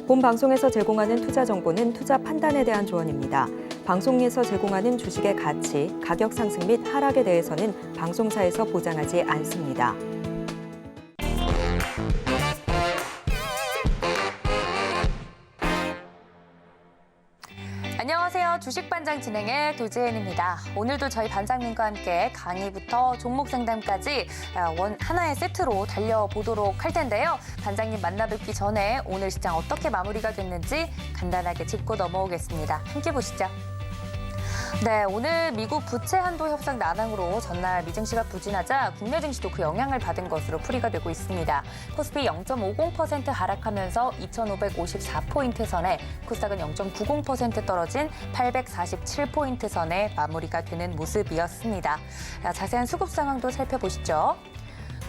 본 방송에서 제공하는 투자 정보는 투자 판단에 대한 조언입니다. 방송에서 제공하는 주식의 가치, 가격 상승 및 하락에 대해서는 방송사에서 보장하지 않습니다. 안녕하세요. 주식반장 진행의 도지은입니다. 오늘도 저희 반장님과 함께 강의부터 종목 상담까지 하나의 세트로 달려보도록 할 텐데요. 반장님 만나뵙기 전에 오늘 시장 어떻게 마무리가 됐는지 간단하게 짚고 넘어오겠습니다. 함께 보시죠. 네, 오늘 미국 부채 한도 협상 난항으로 전날 미증시가 부진하자 국내 증시도 그 영향을 받은 것으로 풀이가 되고 있습니다. 코스피 0.50% 하락하면서 2,554포인트 선에, 코스닥은 0.90% 떨어진 847포인트 선에 마무리가 되는 모습이었습니다. 자세한 수급 상황도 살펴보시죠.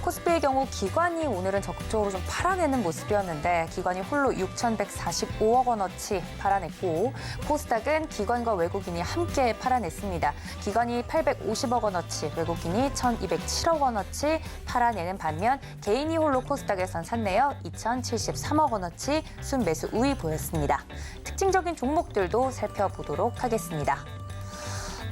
코스피의 경우 기관이 오늘은 적극적으로 좀 팔아내는 모습이었는데 기관이 홀로 6,145억 원어치 팔아냈고, 코스닥은 기관과 외국인이 함께 팔아냈습니다. 기관이 850억 원어치, 외국인이 1,207억 원어치 팔아내는 반면 개인이 홀로 코스닥에선 샀네요. 2,073억 원어치 순매수 우위 보였습니다. 특징적인 종목들도 살펴보도록 하겠습니다.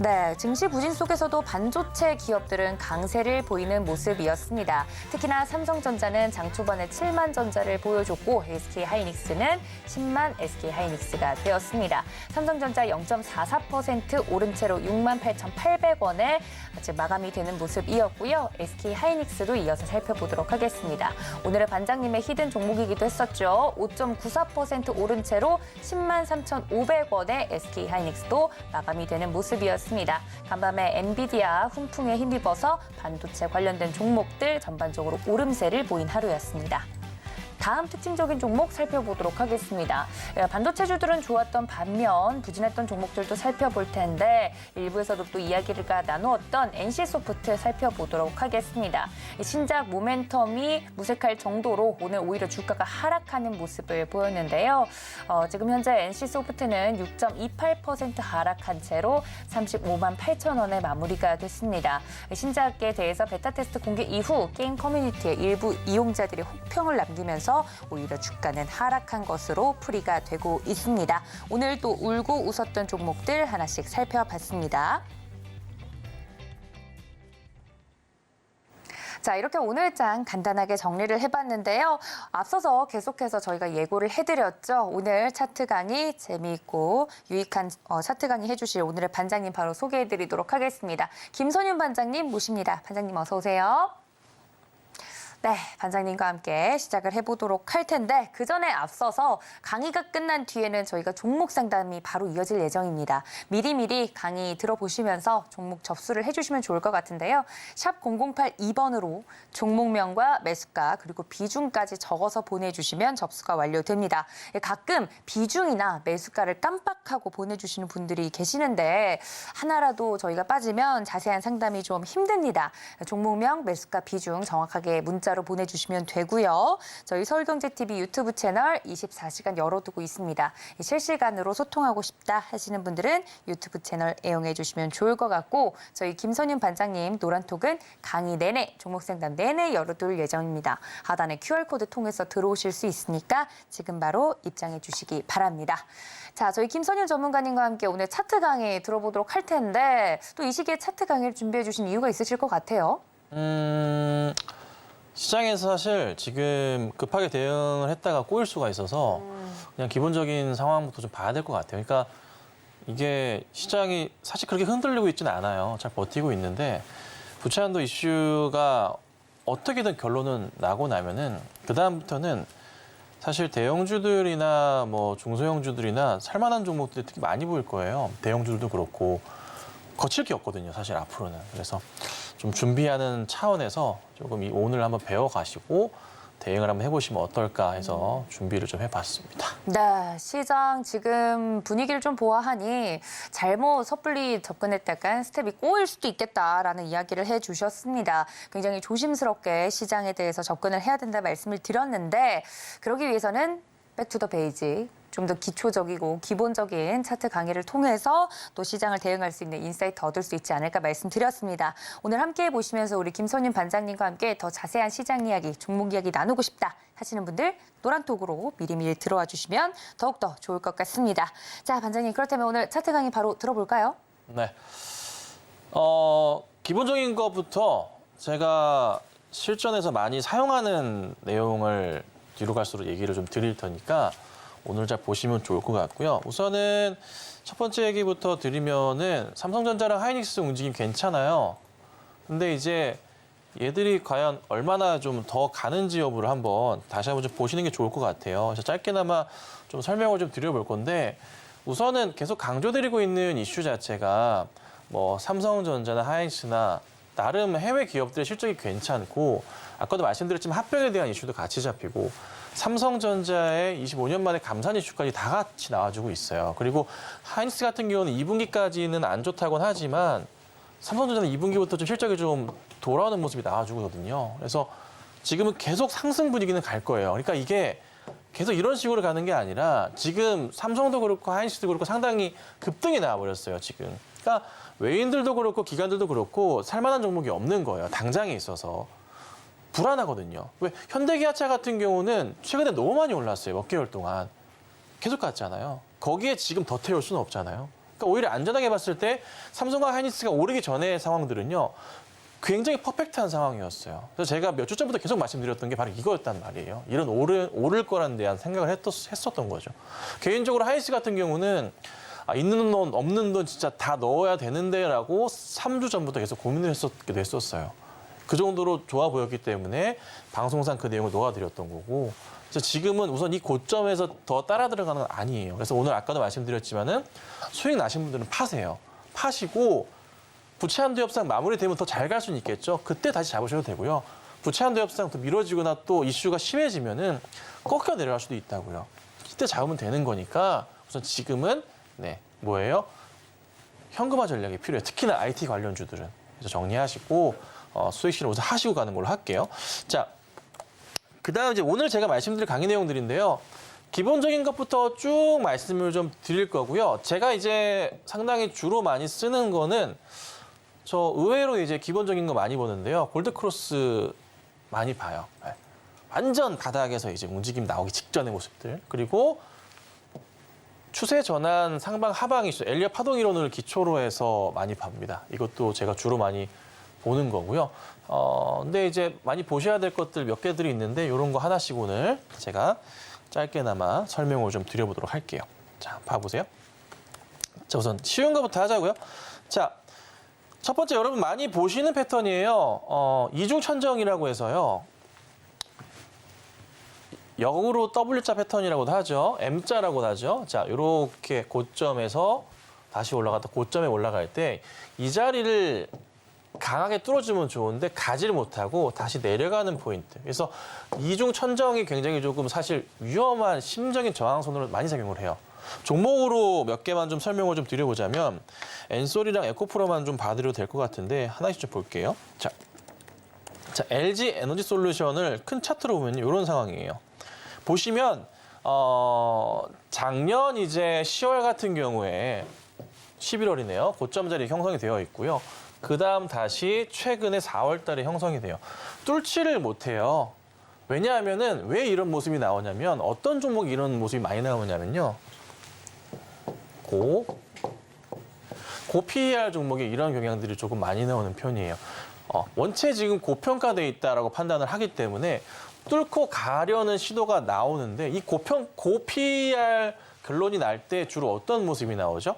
네, 증시 부진 속에서도 반도체 기업들은 강세를 보이는 모습이었습니다. 특히나 삼성전자는 장 초반에 7만 전자를 보여줬고 SK하이닉스는 10만 SK하이닉스가 되었습니다. 삼성전자 0.44% 오른 채로 6만 8,800원에 마감이 되는 모습이었고요. SK하이닉스도 이어서 살펴보도록 하겠습니다. 오늘의 반장님의 히든 종목이기도 했었죠. 5.94% 오른 채로 10만 3,500원에 SK하이닉스도 마감이 되는 모습이었습니다. 간밤에 엔비디아 훈풍에 힘입어서 반도체 관련된 종목들 전반적으로 오름세를 보인 하루였습니다. 다음 특징적인 종목 살펴보도록 하겠습니다. 반도체주들은 좋았던 반면 부진했던 종목들도 살펴볼 텐데 일부에서도 또 이야기를 나누었던 NC소프트 살펴보도록 하겠습니다. 신작 모멘텀이 무색할 정도로 오늘 오히려 주가가 하락하는 모습을 보였는데요. 지금 현재 NC소프트는 6.28% 하락한 채로 35만 8천 원에 마무리가 됐습니다. 신작에 대해서 베타 테스트 공개 이후 게임 커뮤니티에 일부 이용자들이 혹평을 남기면서 오히려 주가는 하락한 것으로 풀이가 되고 있습니다. 오늘 또 울고 웃었던 종목들 하나씩 살펴봤습니다. 자, 이렇게 오늘 장 간단하게 정리를 해봤는데요. 앞서서 계속해서 저희가 예고를 해드렸죠. 오늘 차트 강의 재미있고 유익한 차트 강의 해주실 오늘의 반장님 바로 소개해드리도록 하겠습니다. 김선윤 반장님 모십니다. 반장님 어서 오세요. 네, 반장님과 함께 시작을 해보도록 할 텐데 그 전에 앞서서 강의가 끝난 뒤에는 저희가 종목 상담이 바로 이어질 예정입니다. 미리미리 강의 들어보시면서 종목 접수를 해주시면 좋을 것 같은데요. 샵 0082번으로 종목명과 매수가 그리고 비중까지 적어서 보내주시면 접수가 완료됩니다. 가끔 비중이나 매수가를 깜빡하고 보내주시는 분들이 계시는데 하나라도 저희가 빠지면 자세한 상담이 좀 힘듭니다. 종목명, 매수가, 비중 정확하게 문자로 보내주시면 되고요. 저희 서울경제TV 유튜브 채널 24시간 열어두고 있습니다. 실시간으로 소통하고 싶다 하시는 분들은 유튜브 채널 애용해 주시면 좋을 것 같고 저희 김선윤 반장님 노란톡은 강의 내내, 종목 상담 내내 열어둘 예정입니다. 하단에 QR코드 통해서 들어오실 수 있으니까 지금 바로 입장해 주시기 바랍니다. 자, 저희 김선윤 전문가님과 함께 오늘 차트 강의 들어보도록 할 텐데 또 이 시기에 차트 강의를 준비해 주신 이유가 있으실 것 같아요. 시장에서 사실 지금 급하게 대응을 했다가 꼬일 수가 있어서 그냥 기본적인 상황부터 좀 봐야 될 것 같아요. 그러니까 이게 시장이 사실 그렇게 흔들리고 있지는 않아요. 잘 버티고 있는데 부채 한도 이슈가 어떻게든 결론은 나고 나면은 그다음부터는 사실 대형주들이나 뭐 중소형주들이나 살만한 종목들이 특히 많이 보일 거예요. 대형주들도 그렇고 거칠 게 없거든요. 사실 앞으로는. 그래서 좀 준비하는 차원에서 조금 오늘 한번 배워가시고 대응을 한번 해보시면 어떨까 해서 준비를 좀 해봤습니다. 네, 시장 지금 분위기를 좀 보아하니 잘못 섣불리 접근했다간 스텝이 꼬일 수도 있겠다라는 이야기를 해주셨습니다. 굉장히 조심스럽게 시장에 대해서 접근을 해야 된다 말씀을 드렸는데 그러기 위해서는 백투더 베이직. 좀 더 기초적이고 기본적인 차트 강의를 통해서 또 시장을 대응할 수 있는 인사이트 얻을 수 있지 않을까 말씀드렸습니다. 오늘 함께 보시면서 우리 김선윤 반장님과 함께 더 자세한 시장 이야기, 종목 이야기 나누고 싶다 하시는 분들 노란톡으로 미리미리 들어와 주시면 더욱더 좋을 것 같습니다. 자, 반장님 그렇다면 오늘 차트 강의 바로 들어볼까요? 네. 기본적인 것부터 제가 실전에서 많이 사용하는 내용을 뒤로 갈수록 얘기를 좀 드릴 테니까 오늘 잘 보시면 좋을 것 같고요. 우선은 첫 번째 얘기부터 드리면은 삼성전자랑 하이닉스 움직임 괜찮아요. 근데 이제 얘들이 과연 얼마나 좀 더 가는지 여부를 다시 한번 좀 보시는 게 좋을 것 같아요. 그래서 짧게나마 좀 설명을 좀 드려볼 건데 우선은 계속 강조드리고 있는 이슈 자체가 뭐 삼성전자나 하이닉스나 나름 해외 기업들의 실적이 괜찮고 아까도 말씀드렸지만 합병에 대한 이슈도 같이 잡히고 삼성전자의 25년 만에 감산 이슈까지 다 같이 나와주고 있어요. 그리고 하이닉스 같은 경우는 2분기까지는 안 좋다곤 하지만 삼성전자는 2분기부터 좀 실적이 좀 돌아오는 모습이 나와주거든요. 그래서 지금은 계속 상승 분위기는 갈 거예요. 그러니까 이게 계속 이런 식으로 가는 게 아니라 지금 삼성도 그렇고 하이닉스도 그렇고 상당히 급등이 나와버렸어요, 지금. 그러니까 외인들도 그렇고 기관들도 그렇고 살만한 종목이 없는 거예요. 당장에 있어서. 불안하거든요. 왜? 현대기아차 같은 경우는 최근에 너무 많이 올랐어요. 몇 개월 동안. 계속 갔잖아요. 거기에 지금 더 태울 수는 없잖아요. 그러니까 오히려 안전하게 봤을 때 삼성과 하이닉스가 오르기 전의 상황들은요. 굉장히 퍼펙트한 상황이었어요. 그래서 제가 몇 주 전부터 계속 말씀드렸던 게 바로 이거였단 말이에요. 이런 오를 거라는 대한 생각을 했었던 거죠. 개인적으로 하이닉스 같은 경우는 있는 돈, 없는 돈 진짜 다 넣어야 되는데라고 3주 전부터 계속 고민을 했었어요. 그 정도로 좋아 보였기 때문에 방송상 그 내용을 놓아드렸던 거고 그래서 지금은 우선 이 고점에서 더 따라 들어가는 건 아니에요. 그래서 오늘 아까도 말씀드렸지만은 수익 나신 분들은 파세요. 파시고 부채 한도 협상 마무리되면 더 잘 갈 수는 있겠죠. 그때 다시 잡으셔도 되고요. 부채 한도 협상 더 미뤄지거나 또 이슈가 심해지면은 꺾여 내려갈 수도 있다고요. 이때 잡으면 되는 거니까 우선 지금은 뭐예요? 현금화 전략이 필요해요. 특히나 IT 관련주들은. 그래서 정리하시고 수익 실현 우선 하시고 가는 걸로 할게요. 자, 그다음 이제 오늘 제가 말씀드릴 강의 내용들인데요. 기본적인 것부터 쭉 말씀을 좀 드릴 거고요. 제가 이제 상당히 주로 많이 쓰는 거는 저 의외로 이제 기본적인 거 많이 보는데요. 골드크로스 많이 봐요. 완전 바닥에서 이제 움직임 나오기 직전의 모습들. 그리고 추세 전환 상방 하방 이슈 엘리엇 파동 이론을 기초로 해서 많이 봅니다. 이것도 제가 주로 많이 보는 거고요. 근데 이제 많이 보셔야 될 것들 몇 개들이 있는데 이런 거 하나씩 오늘 제가 짧게나마 설명을 좀 드려보도록 할게요. 자, 봐보세요. 자, 우선 쉬운 거부터 하자고요. 자, 첫 번째 여러분 많이 보시는 패턴이에요. 이중천정이라고 해서요. 역으로 W자 패턴이라고도 하죠. M자라고도 하죠. 자, 이렇게 고점에서 다시 올라갔다 고점에 올라갈 때 이 자리를 강하게 뚫어주면 좋은데 가지를 못하고 다시 내려가는 포인트. 그래서 이중 천정이 굉장히 조금 사실 위험한 심적인 저항선으로 많이 작용을 해요. 종목으로 몇 개만 좀 설명을 좀 드려보자면 엔솔이랑 에코프로만 좀 봐드려도 될 것 같은데 하나씩 좀 볼게요. 자, LG 에너지 솔루션을 큰 차트로 보면 이런 상황이에요. 보시면 작년 이제 10월 같은 경우에 11월이네요. 고점 자리 형성이 되어 있고요. 그다음 다시 최근에 4월 달에 형성이 돼요. 뚫지를 못해요. 왜냐하면은 왜 이런 모습이 나오냐면 어떤 종목이 이런 모습이 많이 나오냐면요. 고 PER 종목이 이런 경향들이 조금 많이 나오는 편이에요. 원체 지금 고평가돼 있다라고 판단을 하기 때문에 뚫고 가려는 시도가 나오는데 이 고 PER 결론이 날 때 주로 어떤 모습이 나오죠?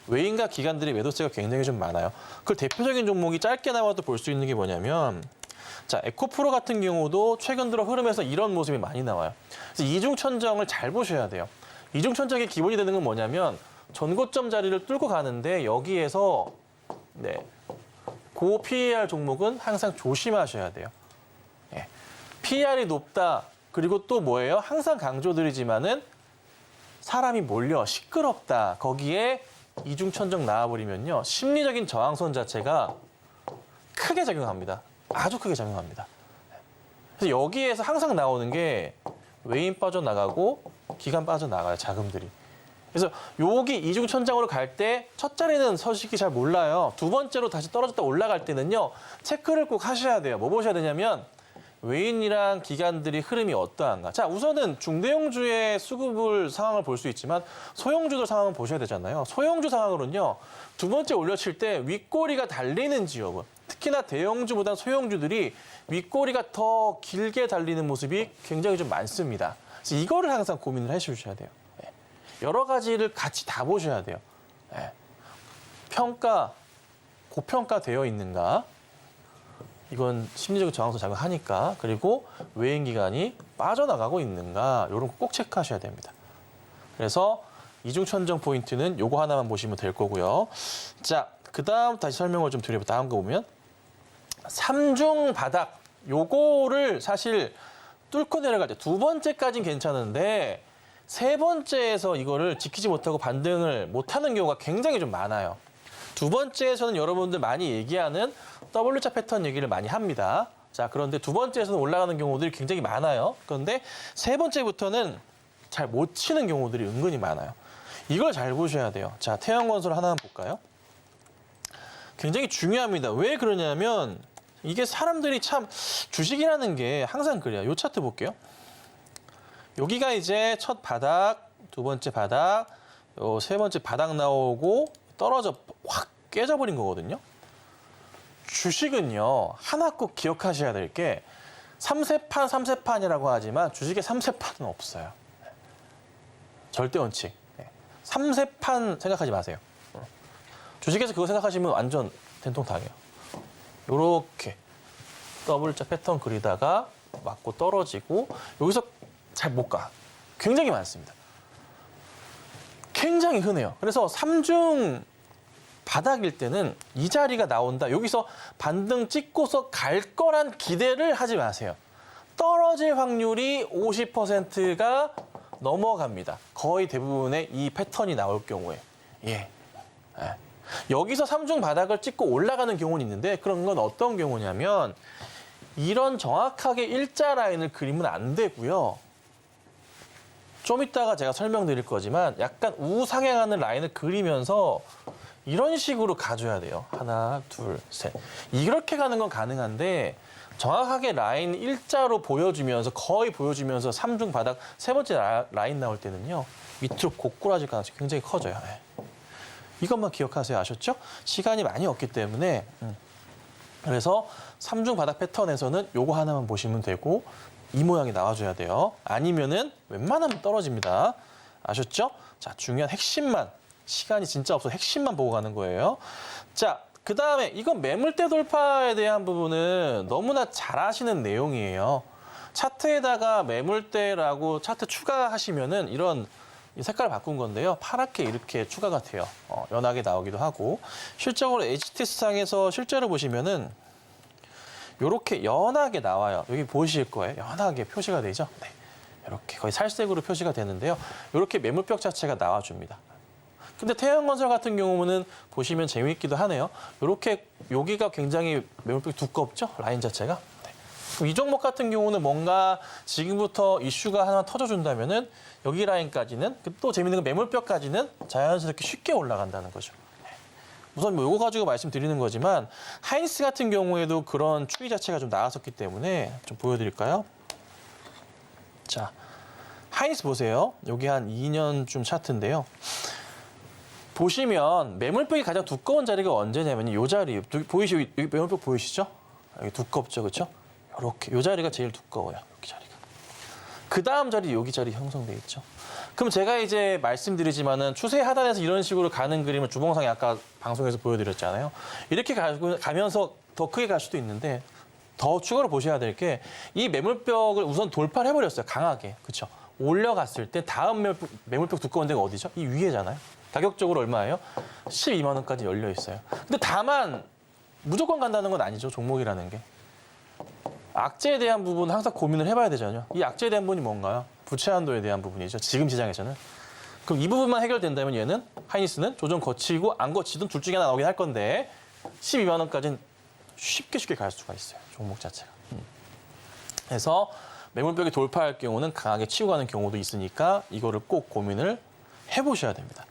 외인과 기관들의 매도세가 굉장히 좀 많아요. 그 대표적인 종목이 짧게 나와도 볼 수 있는 게 뭐냐면 자, 에코프로 같은 경우도 최근 들어 흐름에서 이런 모습이 많이 나와요. 그래서 이중천정을 잘 보셔야 돼요. 이중천정의 기본이 되는 건 뭐냐면 전고점 자리를 뚫고 가는데 여기에서 고 PER 종목은 항상 조심하셔야 돼요. PER이 높다. 그리고 또 뭐예요? 항상 강조드리지만은 사람이 몰려 시끄럽다. 거기에 이중천정 나와버리면요. 심리적인 저항선 자체가 크게 작용합니다. 아주 크게 작용합니다. 그래서 여기에서 항상 나오는 게 외인 빠져나가고 기간 빠져나가요, 자금들이. 그래서 여기 이중천장으로 갈 때 첫 자리는 솔직히 잘 몰라요. 두 번째로 다시 떨어졌다 올라갈 때는요. 체크를 꼭 하셔야 돼요. 뭐 보셔야 되냐면 외인이랑 기관들이 흐름이 어떠한가. 자, 우선은 중대형주의 수급을 상황을 볼 수 있지만 소형주도 상황을 보셔야 되잖아요. 소형주 상황으로는요. 두 번째 올려칠 때 윗꼬리가 달리는지 여부. 특히나 대형주보다 소형주들이 윗꼬리가 더 길게 달리는 모습이 굉장히 좀 많습니다. 그래서 이거를 항상 고민을 해주셔야 돼요. 여러 가지를 같이 다 보셔야 돼요. 고평가 되어 있는가? 이건 심리적 저항성 작용하니까. 그리고 외인 기간이 빠져나가고 있는가? 이런 거 꼭 체크하셔야 됩니다. 그래서 이중천정 포인트는 요거 하나만 보시면 될 거고요. 자, 그다음 다시 설명을 좀 드려볼게요. 다음 거 보면 삼중 바닥 요거를 사실 뚫고 내려갈 때 두 번째까지는 괜찮은데 세 번째에서 이거를 지키지 못하고 반등을 못하는 경우가 굉장히 좀 많아요. 두 번째에서는 여러분들 많이 얘기하는 W자 패턴 얘기를 많이 합니다. 자, 그런데 두 번째에서는 올라가는 경우들이 굉장히 많아요. 그런데 세 번째부터는 잘 못 치는 경우들이 은근히 많아요. 이걸 잘 보셔야 돼요. 자, 태양건설 하나 볼까요? 굉장히 중요합니다. 왜 그러냐면 이게 사람들이 참 주식이라는 게 항상 그래요. 이 차트 볼게요. 여기가 이제 첫 바닥, 두 번째 바닥, 세 번째 바닥 나오고 떨어져 확 깨져버린 거거든요. 주식은요. 하나 꼭 기억하셔야 될 게 3세판, 3세판이라고 하지만 주식에 3세판은 없어요. 절대 원칙. 3세판 생각하지 마세요. 주식에서 그거 생각하시면 완전 된통당해요. 요렇게 W자 패턴 그리다가 맞고 떨어지고 여기서 잘 못 가. 굉장히 많습니다. 굉장히 흔해요. 그래서 3중 바닥일 때는 이 자리가 나온다. 여기서 반등 찍고서 갈 거란 기대를 하지 마세요. 떨어질 확률이 50%가 넘어갑니다. 거의 대부분의 이 패턴이 나올 경우에. 예. 여기서 3중 바닥을 찍고 올라가는 경우는 있는데 그런 건 어떤 경우냐면 이런 정확하게 일자 라인을 그리면 안 되고요. 좀 이따가 제가 설명드릴 거지만 약간 우상향하는 라인을 그리면서 이런 식으로 가줘야 돼요. 하나, 둘, 셋. 이렇게 가는 건 가능한데 정확하게 라인 일자로 보여주면서 거의 보여주면서 3중 바닥 세 번째 라인 나올 때는요. 밑으로 고꾸라질 가능성이 굉장히 커져요. 이것만 기억하세요. 아셨죠? 시간이 많이 없기 때문에 그래서 3중 바닥 패턴에서는 요거 하나만 보시면 되고 이 모양이 나와줘야 돼요. 아니면은 웬만하면 떨어집니다. 아셨죠? 자, 중요한 핵심만, 시간이 진짜 없어서 핵심만 보고 가는 거예요. 자, 그 다음에 이건 매물대 돌파에 대한 부분은 너무나 잘 아시는 내용이에요. 차트에다가 매물대라고 차트 추가하시면은 이런 이 색깔을 바꾼 건데요. 파랗게 이렇게 추가가 돼요. 연하게 나오기도 하고. 실적으로 HTS상에서 실제로 보시면은 이렇게 연하게 나와요. 여기 보실 거예요. 연하게 표시가 되죠. 네. 이렇게 거의 살색으로 표시가 되는데요. 이렇게 매물벽 자체가 나와줍니다. 근데 태양건설 같은 경우는 보시면 재미있기도 하네요. 이렇게 여기가 굉장히 매물벽이 두껍죠? 라인 자체가. 네. 그럼 이 종목 같은 경우는 뭔가 지금부터 이슈가 하나 터져준다면은 여기 라인까지는 또 재밌는 건 매물벽까지는 자연스럽게 쉽게 올라간다는 거죠. 우선 뭐 이거 가지고 말씀드리는 거지만 하이닉스 같은 경우에도 그런 추이 자체가 좀 나왔었기 때문에 좀 보여드릴까요? 자, 하이닉스 보세요. 여기 한 2년쯤 차트인데요. 보시면 매물벽이 가장 두꺼운 자리가 언제냐면 이 자리 보이시죠? 여기 매물벽 보이시죠? 여기 두껍죠, 그렇죠? 이렇게 이 자리가 제일 두꺼워요. 여기 자리가. 그 다음 자리 여기 자리 형성돼 있죠. 그럼 제가 이제 말씀드리지만은 추세 하단에서 이런 식으로 가는 그림을 주봉상에 아까 방송에서 보여드렸잖아요. 이렇게 가면서 더 크게 갈 수도 있는데 더 추가로 보셔야 될 게 이 매물벽을 우선 돌파를 해버렸어요. 강하게. 그렇죠? 올려갔을 때 다음 매물벽 두꺼운 데가 어디죠? 이 위에잖아요. 가격적으로 얼마예요? 12만 원까지 열려 있어요. 근데 다만 무조건 간다는 건 아니죠. 종목이라는 게. 악재에 대한 부분은 항상 고민을 해봐야 되잖아요. 이 악재에 대한 부분이 뭔가요? 부채 한도에 대한 부분이죠. 지금 시장에서는. 그럼 이 부분만 해결된다면 얘는 하이닉스는 조정 거치고 안 거치든 둘 중에 하나 나오긴 할 건데 12만 원까지는 쉽게 갈 수가 있어요. 종목 자체가. 그래서 매물벽이 돌파할 경우는 강하게 치고 가는 경우도 있으니까 이거를 꼭 고민을 해보셔야 됩니다.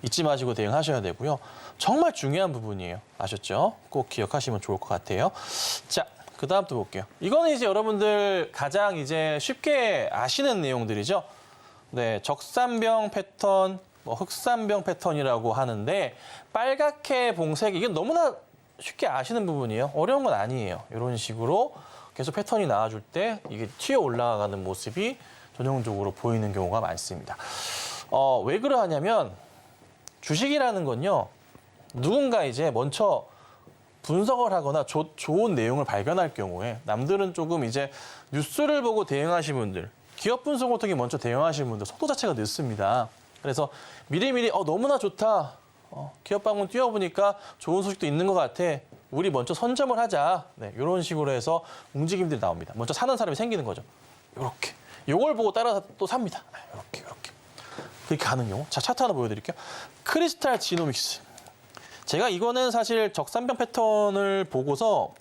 잊지 마시고 대응하셔야 되고요. 정말 중요한 부분이에요. 아셨죠? 꼭 기억하시면 좋을 것 같아요. 자, 그 다음 또 볼게요. 이거는 이제 여러분들 가장 이제 쉽게 아시는 내용들이죠. 네, 적산병 패턴, 흑산병 패턴이라고 하는데 빨갛게 봉색 이게 너무나 쉽게 아시는 부분이에요. 어려운 건 아니에요. 이런 식으로 계속 패턴이 나와줄 때 이게 튀어 올라가는 모습이 전형적으로 보이는 경우가 많습니다. 왜 그러하냐면 주식이라는 건요. 누군가 이제 먼저 분석을 하거나 좋은 내용을 발견할 경우에 남들은 조금 이제 뉴스를 보고 대응하신 분들, 기업 분석을 통해 먼저 대응하신 분들 속도 자체가 늦습니다. 그래서 미리미리 너무나 좋다. 기업 방문 뛰어보니까 좋은 소식도 있는 것 같아. 우리 먼저 선점을 하자. 네, 이런 식으로 해서 움직임들이 나옵니다. 먼저 사는 사람이 생기는 거죠. 이렇게. 이걸 보고 따라서 또 삽니다. 이렇게. 그렇게 가는 경우. 자, 차트 하나 보여드릴게요. 크리스탈 지노믹스. 제가 이거는 사실 적산병 패턴을 보고서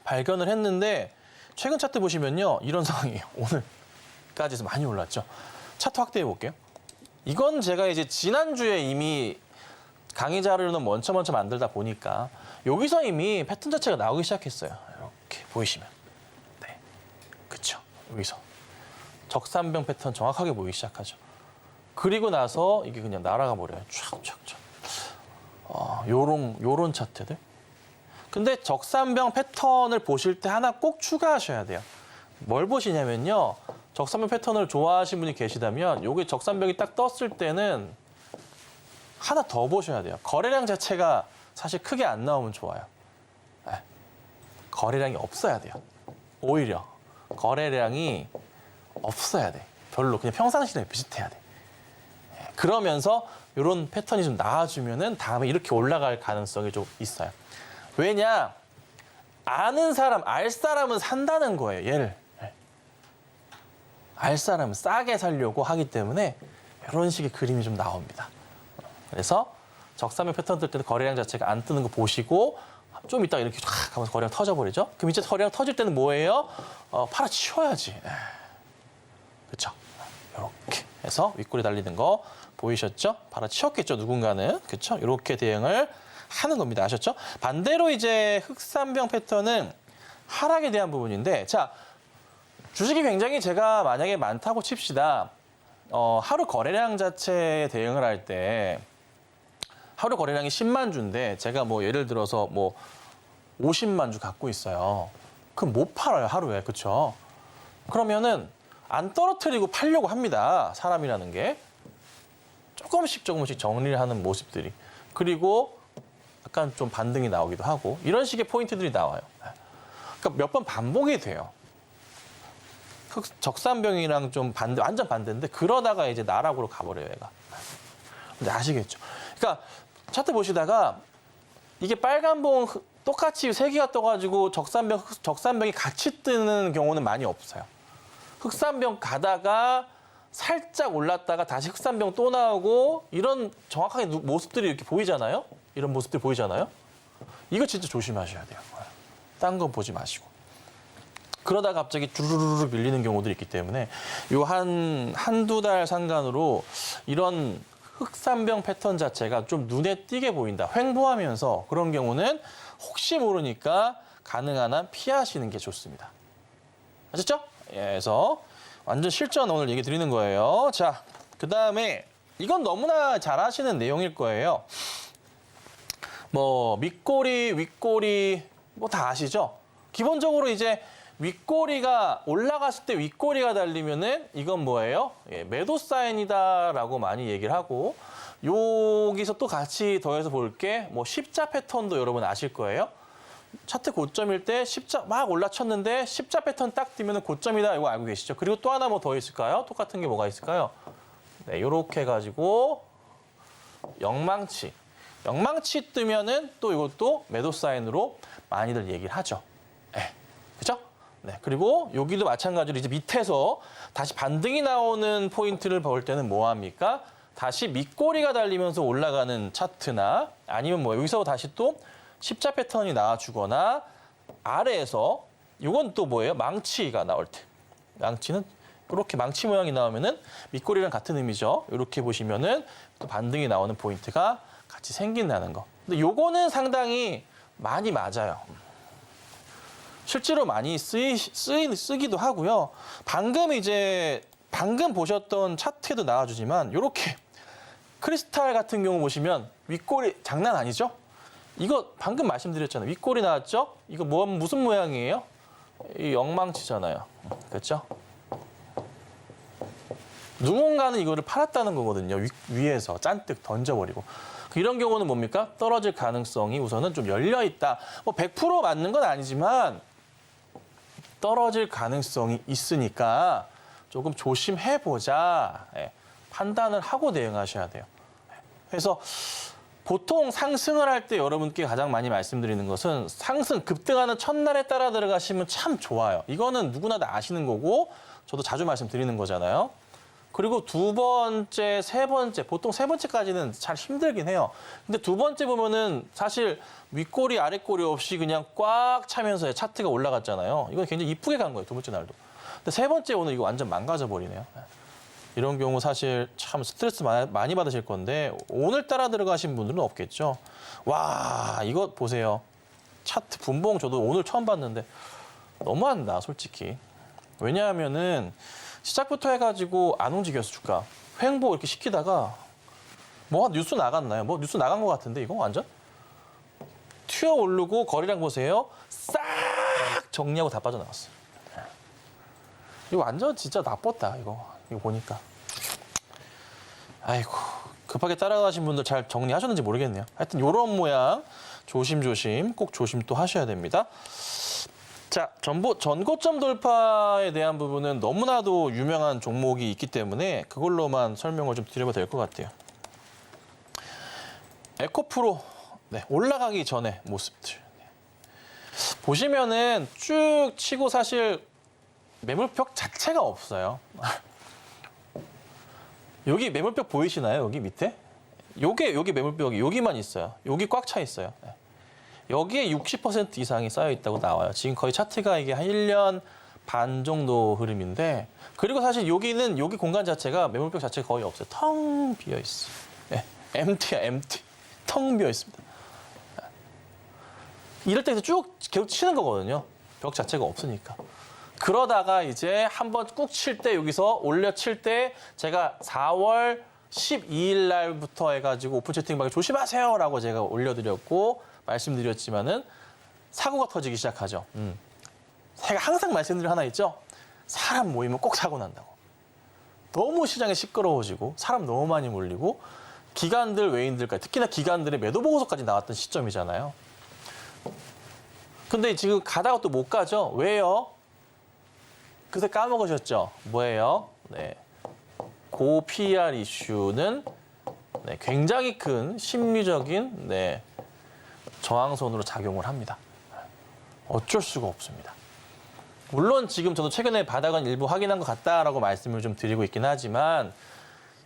발견을 했는데 최근 차트 보시면요. 이런 상황이에요. 오늘까지 해서 많이 올랐죠. 차트 확대해 볼게요. 이건 제가 이제 지난주에 이미 강의 자료는 먼저 만들다 보니까 여기서 이미 패턴 자체가 나오기 시작했어요. 이렇게 보이시면. 네. 그쵸. 여기서. 적산병 패턴 정확하게 보이기 시작하죠. 그리고 나서 이게 그냥 날아가 버려요. 촥. 요런 차트들. 근데 적산병 패턴을 보실 때 하나 꼭 추가하셔야 돼요. 뭘 보시냐면요. 적산병 패턴을 좋아하시는 분이 계시다면 요게 적산병이 딱 떴을 때는 하나 더 보셔야 돼요. 거래량 자체가 사실 크게 안 나오면 좋아요. 네. 거래량이 없어야 돼요. 오히려 거래량이 없어야 돼. 별로 그냥 평상시랑 비슷해야 돼. 그러면서 이런 패턴이 좀 나와주면은 다음에 이렇게 올라갈 가능성이 좀 있어요. 왜냐? 아는 사람, 알 사람은 산다는 거예요. 얘를. 알 사람은 싸게 살려고 하기 때문에 이런 식의 그림이 좀 나옵니다. 그래서 적산병 패턴 뜰 때는 거래량 자체가 안 뜨는 거 보시고 좀 이따가 이렇게 쫙 가면서 거래량 터져버리죠. 그럼 이제 거래량 터질 때는 뭐예요? 팔아치워야지. 그렇죠? 이렇게 해서 윗골이 달리는 거 보이셨죠? 팔아치웠겠죠, 누군가는. 그렇죠? 이렇게 대응을 하는 겁니다. 아셨죠? 반대로 이제 흑산병 패턴은 하락에 대한 부분인데, 자, 주식이 굉장히 제가 만약에 많다고 칩시다. 하루 거래량 자체에 대응을 할 때 하루 거래량이 10만 주인데 제가 뭐 예를 들어서 뭐 50만 주 갖고 있어요. 그럼 못 팔아요, 하루에. 그렇죠? 그러면은 안 떨어뜨리고 팔려고 합니다. 사람이라는 게. 조금씩 정리를 하는 모습들이. 그리고 약간 좀 반등이 나오기도 하고 이런 식의 포인트들이 나와요. 그러니까 몇 번 반복이 돼요. 적산병이랑 좀 완전 반대인데 그러다가 이제 나락으로 가버려요, 얘가. 근데 아시겠죠? 그러니까 차트 보시다가 이게 빨간 봉 똑같이 세 개가 떠가지고 적산병이 같이 뜨는 경우는 많이 없어요. 흑산병 가다가 살짝 올랐다가 다시 흑산병 또 나오고 이런 정확하게 모습들이 이렇게 보이잖아요. 이런 모습들 보이잖아요. 이거 진짜 조심하셔야 돼요. 딴 거 보지 마시고. 그러다가 갑자기 주르르르 밀리는 경우들이 있기 때문에 요 한두 달 상간으로 이런 흑산병 패턴 자체가 좀 눈에 띄게 보인다. 횡보하면서 그런 경우는 혹시 모르니까 가능한 한 피하시는 게 좋습니다. 아셨죠? 그래서 완전 실전 오늘 얘기 드리는 거예요. 자, 그다음에 이건 너무나 잘 아시는 내용일 거예요. 뭐 밑꼬리, 윗꼬리 뭐 다 아시죠? 기본적으로 이제 윗꼬리가 올라갔을 때 윗꼬리가 달리면은 이건 뭐예요? 매도 사인이다라고 많이 얘기를 하고 여기서 또 같이 더해서 볼 게 뭐 십자 패턴도 여러분 아실 거예요. 차트 고점일 때 십자 막 올라쳤는데 십자 패턴 딱 뜨면 고점이다 이거 알고 계시죠? 그리고 또 하나 뭐 더 있을까요? 똑같은 게 뭐가 있을까요? 네, 이렇게 해가지고 영망치 뜨면은 또 이것도 매도 사인으로 많이들 얘기를 하죠. 네, 그죠? 네, 그리고 여기도 마찬가지로 이제 밑에서 다시 반등이 나오는 포인트를 볼 때는 뭐 합니까? 다시 밑꼬리가 달리면서 올라가는 차트나 아니면 뭐 여기서 다시 또 십자 패턴이 나와주거나 아래에서 이건 또 뭐예요? 망치가 나올 때. 망치는 이렇게 망치 모양이 나오면은 윗꼬리랑 같은 의미죠. 이렇게 보시면은 또 반등이 나오는 포인트가 같이 생긴다는 거. 근데 요거는 상당히 많이 맞아요. 실제로 많이 쓰기도 하고요. 방금 보셨던 차트에도 나와주지만 이렇게 크리스탈 같은 경우 보시면 윗꼬리 장난 아니죠? 이거 방금 말씀드렸잖아요. 윗꼬리 나왔죠? 이거 무슨 모양이에요? 이 영망치잖아요. 그렇죠? 누군가는 이거를 팔았다는 거거든요. 위에서 잔뜩 던져버리고. 이런 경우는 뭡니까? 떨어질 가능성이 우선은 좀 열려있다. 뭐 100% 맞는 건 아니지만 떨어질 가능성이 있으니까 조금 조심해보자. 판단을 하고 대응하셔야 돼요. 그래서 보통 상승을 할 때 여러분께 가장 많이 말씀드리는 것은 상승 급등하는 첫날에 따라 들어가시면 참 좋아요. 이거는 누구나 다 아시는 거고 저도 자주 말씀드리는 거잖아요. 그리고 두 번째, 세 번째, 보통 세 번째까지는 잘 힘들긴 해요. 근데 두 번째 보면은 사실 윗꼬리, 아랫꼬리 없이 그냥 꽉 차면서 차트가 올라갔잖아요. 이건 굉장히 이쁘게 간 거예요, 두 번째 날도. 근데 세 번째 오늘 이거 완전 망가져 버리네요. 이런 경우 사실 참 스트레스 많이 받으실 건데 오늘따라 들어가신 분들은 없겠죠. 와, 이거 보세요. 차트 분봉 저도 오늘 처음 봤는데 너무한다, 솔직히. 왜냐하면은 시작부터 해가지고 안 움직였어, 주가. 횡보 이렇게 시키다가 뭐 뉴스 나갔나요? 뭐 뉴스 나간 것 같은데 이거 완전? 튀어 오르고 거래량 보세요. 싹 정리하고 다 빠져나갔어요. 이거 완전 진짜 나빴다, 이거 보니까. 아이고, 급하게 따라가신 분들 잘 정리하셨는지 모르겠네요. 하여튼 이런 모양 조심조심 꼭 조심 또 하셔야 됩니다. 자, 전고점 돌파에 대한 부분은 너무나도 유명한 종목이 있기 때문에 그걸로만 설명을 좀 드려봐도 될 것 같아요. 에코프로, 네, 올라가기 전에 모습들. 보시면은 쭉 치고 사실 매물벽 자체가 없어요. 여기 매물벽 보이시나요? 여기 밑에? 여기 매물벽이 여기만 있어요. 여기 꽉 차 있어요. 네. 여기에 60% 이상이 쌓여 있다고 나와요. 지금 거의 차트가 이게 한 1년 반 정도 흐름인데, 그리고 사실 여기는 여기 공간 자체가 매물벽 자체가 거의 없어요. 텅 비어 있어요. 네. MT야, MT. 텅 비어 있습니다. 이럴 때 쭉 계속 치는 거거든요. 벽 자체가 없으니까. 그러다가 이제 한번 꾹 칠 때 여기서 올려 칠 때 제가 4월 12일 날부터 해가지고 오픈 채팅방에 조심하세요라고 제가 올려드렸고 말씀드렸지만은 사고가 터지기 시작하죠. 제가 항상 말씀드린 하나 있죠. 사람 모이면 꼭 사고 난다고. 너무 시장이 시끄러워지고 사람 너무 많이 몰리고 기관들, 외인들까지 특히나 기관들의 매도 보고서까지 나왔던 시점이잖아요. 근데 지금 가다가 또 못 가죠. 왜요? 그새 까먹으셨죠? 뭐예요? 네. 고 PER 이슈는 네, 굉장히 큰 심리적인 저항선으로 작용을 합니다. 어쩔 수가 없습니다. 물론 지금 저도 최근에 바닥은 일부 확인한 것 같다라고 말씀을 좀 드리고 있긴 하지만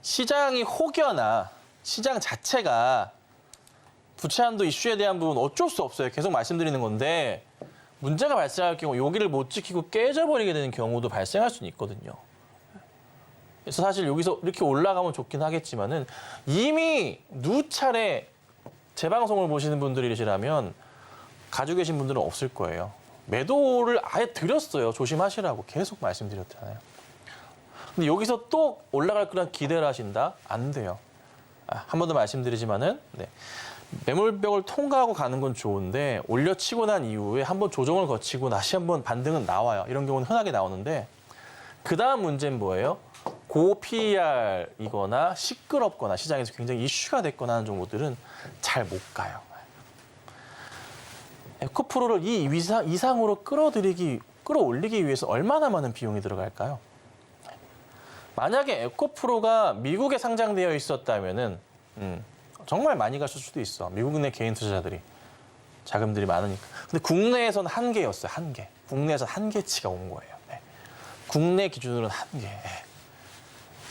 시장이 혹여나 시장 자체가 부채한도 이슈에 대한 부분 어쩔 수 없어요. 계속 말씀드리는 건데 문제가 발생할 경우 여기를 못 지키고 깨져버리게 되는 경우도 발생할 수는 있거든요. 그래서 사실 여기서 이렇게 올라가면 좋긴 하겠지만은 이미 누차례 재방송을 보시는 분들이시라면 가지고 계신 분들은 없을 거예요. 매도를 아예 드렸어요. 조심하시라고 계속 말씀드렸잖아요. 근데 여기서 또 올라갈 거란 기대를 하신다? 안 돼요. 한 번 더 말씀드리지만은 매물벽을 통과하고 가는 건 좋은데 올려치고 난 이후에 한번 조정을 거치고 다시 한번 반등은 나와요. 이런 경우는 흔하게 나오는데 그 다음 문제는 뭐예요? 고 PER이거나 시끄럽거나 시장에서 굉장히 이슈가 됐거나 하는 종목들은 잘 못 가요. 에코프로를 이 이상으로 끌어올리기 위해서 얼마나 많은 비용이 들어갈까요? 만약에 에코프로가 미국에 상장되어 있었다면은 정말 많이 갔을 수도 있어. 미국 내 개인 투자자들이 자금들이 많으니까. 근데 국내에서는 한계였어요. 한계. 국내에서는 한계치가 온 거예요. 네. 국내 기준으로는 한계. 네.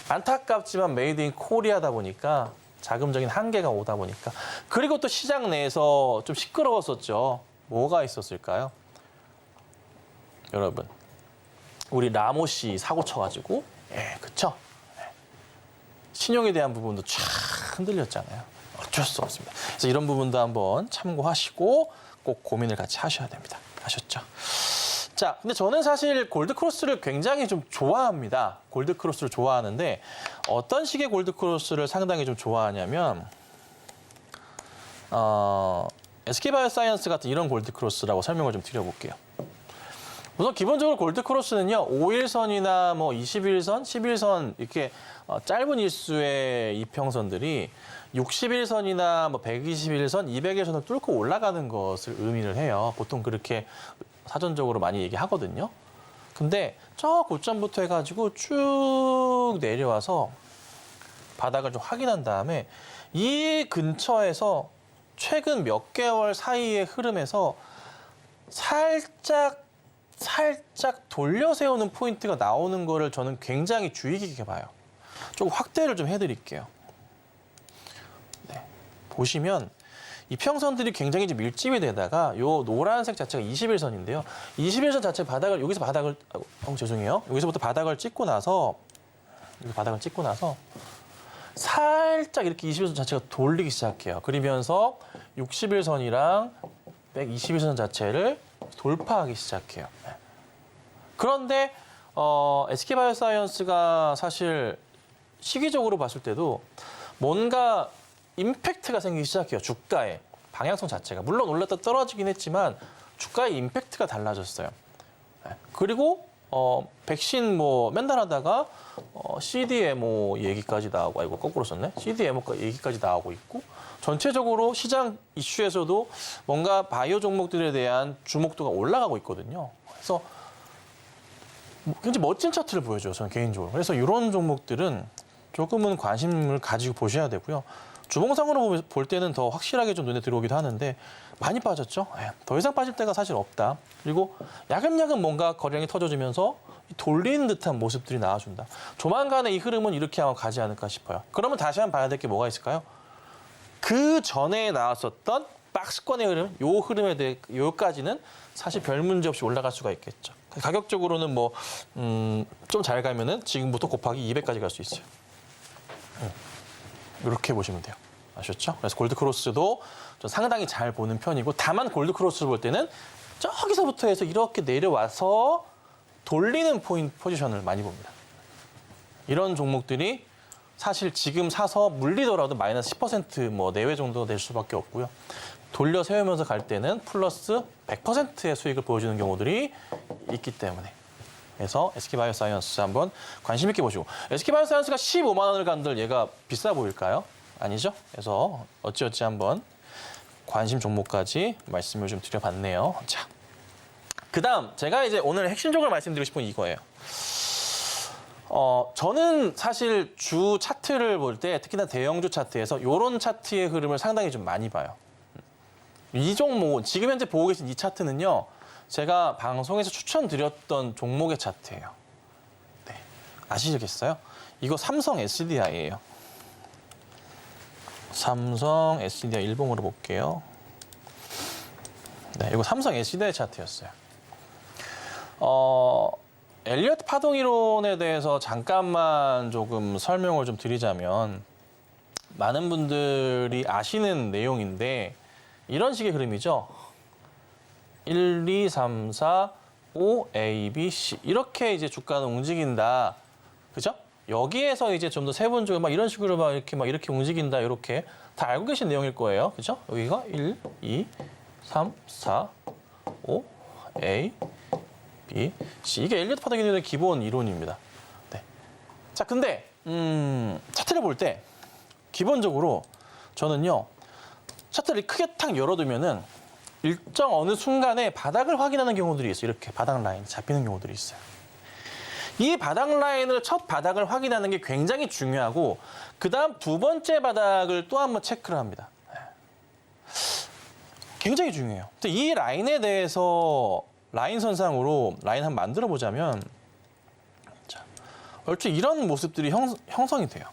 안타깝지만 메이드 인 코리아다 보니까 자금적인 한계가 오다 보니까. 그리고 또 시장 내에서 좀 시끄러웠었죠. 뭐가 있었을까요? 여러분. 우리 라모시 사고 쳐가지고, 그쵸? 신용에 대한 부분도 쫙 흔들렸잖아요. 어쩔 수 없습니다. 그래서 이런 부분도 한번 참고하시고 꼭 고민을 같이 하셔야 됩니다. 아셨죠? 자, 근데 저는 사실 골드크로스를 굉장히 좀 좋아합니다. 골드크로스를 좋아하는데 어떤 식의 골드크로스를 상당히 좀 좋아하냐면 SK바이오사이언스 같은 이런 골드크로스라고 설명을 좀 드려볼게요. 우선 기본적으로 골드크로스는요, 5일선이나 뭐 21선, 11선 이렇게 짧은 일수의 이평선들이 61선이나 뭐 121선, 200일선을 뚫고 올라가는 것을 의미를 해요. 보통 그렇게 사전적으로 많이 얘기하거든요. 근데 저 고점부터 해가지고 쭉 내려와서 바닥을 좀 확인한 다음에 이 근처에서 최근 몇 개월 사이의 흐름에서 살짝 돌려 세우는 포인트가 나오는 거를 저는 굉장히 주의 깊게 봐요. 조금 확대를 좀 해드릴게요. 네, 보시면 이평선들이 굉장히 좀 밀집이 되다가 요 노란색 자체가 21선인데요. 21선 자체 바닥을 여기서 바닥을 죄송해요. 여기서부터 바닥을 찍고 나서 살짝 이렇게 21선 자체가 돌리기 시작해요. 그러면서 61선이랑 121선 자체를 돌파하기 시작해요. 그런데 SK바이오사이언스가 사실 시기적으로 봤을 때도 뭔가 임팩트가 생기기 시작해요. 주가에 방향성 자체가 물론 올랐다 떨어지긴 했지만 주가의 임팩트가 달라졌어요. 그리고 백신 뭐 맨날 하다가 CDMO 얘기까지 나오고, 아이고 거꾸로 썼네. CDMO 얘기까지 나오고 있고, 전체적으로 시장 이슈에서도 뭔가 바이오 종목들에 대한 주목도가 올라가고 있거든요. 그래서 굉장히 멋진 차트를 보여줘요, 저는 개인적으로. 그래서 이런 종목들은 조금은 관심을 가지고 보셔야 되고요. 주봉상으로 볼 때는 더 확실하게 좀 눈에 들어오기도 하는데 많이 빠졌죠. 더 이상 빠질 데가 사실 없다. 그리고 야금야금 뭔가 거래량이 터져지면서 돌리는 듯한 모습들이 나와준다. 조만간에 이 흐름은 이렇게 하고 가지 않을까 싶어요. 그러면 다시 한번 봐야 될 게 뭐가 있을까요? 그 전에 나왔었던 박스권의 흐름, 요 흐름에 대해 요까지는 사실 별 문제 없이 올라갈 수가 있겠죠. 가격적으로는 뭐 좀 잘 가면은 지금부터 곱하기 200까지 갈 수 있어요. 이렇게 보시면 돼요. 아셨죠? 그래서 골드크로스도 좀 상당히 잘 보는 편이고, 다만 골드크로스를 볼 때는 저기서부터 해서 이렇게 내려와서 돌리는 포지션을 많이 봅니다. 이런 종목들이 사실 지금 사서 물리더라도 마이너스 10% 뭐 내외 정도 될 수밖에 없고요. 돌려 세우면서 갈 때는 플러스 100%의 수익을 보여주는 경우들이 있기 때문에. 그래서 SK바이오사이언스 한번 관심 있게 보시고, SK바이오사이언스가 15만 원을 간들 얘가 비싸 보일까요? 아니죠? 그래서 어찌어찌 한번 관심 종목까지 말씀을 좀 드려봤네요. 자, 그다음 제가 이제 오늘 핵심적으로 말씀드리고 싶은 이거예요. 저는 사실 주 차트를 볼 때 특히나 대형주 차트에서 이런 차트의 흐름을 상당히 좀 많이 봐요. 이 종목, 지금 현재 보고 계신 이 차트는요, 제가 방송에서 추천드렸던 종목의 차트예요. 네, 아시겠어요? 이거 삼성 SDI예요. 삼성 SDI 일봉으로 볼게요. 네, 이거 삼성 SDI 차트였어요. 엘리어트 파동 이론에 대해서 잠깐만 조금 설명을 좀 드리자면, 많은 분들이 아시는 내용인데 이런 식의 흐름이죠. 1, 2, 3, 4, 5, A, B, C 이렇게 이제 주가는 움직인다. 그죠? 여기에서 이제 좀 더 세분적으로 막 이런 식으로 막 이렇게 움직인다. 이렇게 다 알고 계신 내용일 거예요. 그죠? 여기가 1, 2, 3, 4, 5, A, B, C. 이게 엘리어트 파동 이론의 기본 이론입니다. 네. 자, 근데 차트를 볼 때 기본적으로 저는요, 차트를 크게 탁 열어두면은 일정 어느 순간에 바닥을 확인하는 경우들이 있어요. 이렇게 바닥 라인 잡히는 경우들이 있어요. 이 바닥 라인을 첫 바닥을 확인하는 게 굉장히 중요하고, 그다음 두 번째 바닥을 또 한번 체크를 합니다. 굉장히 중요해요. 이 라인에 대해서 라인 선상으로 라인 한번 만들어 보자면, 자, 얼추 이런 모습들이 형성이 돼요.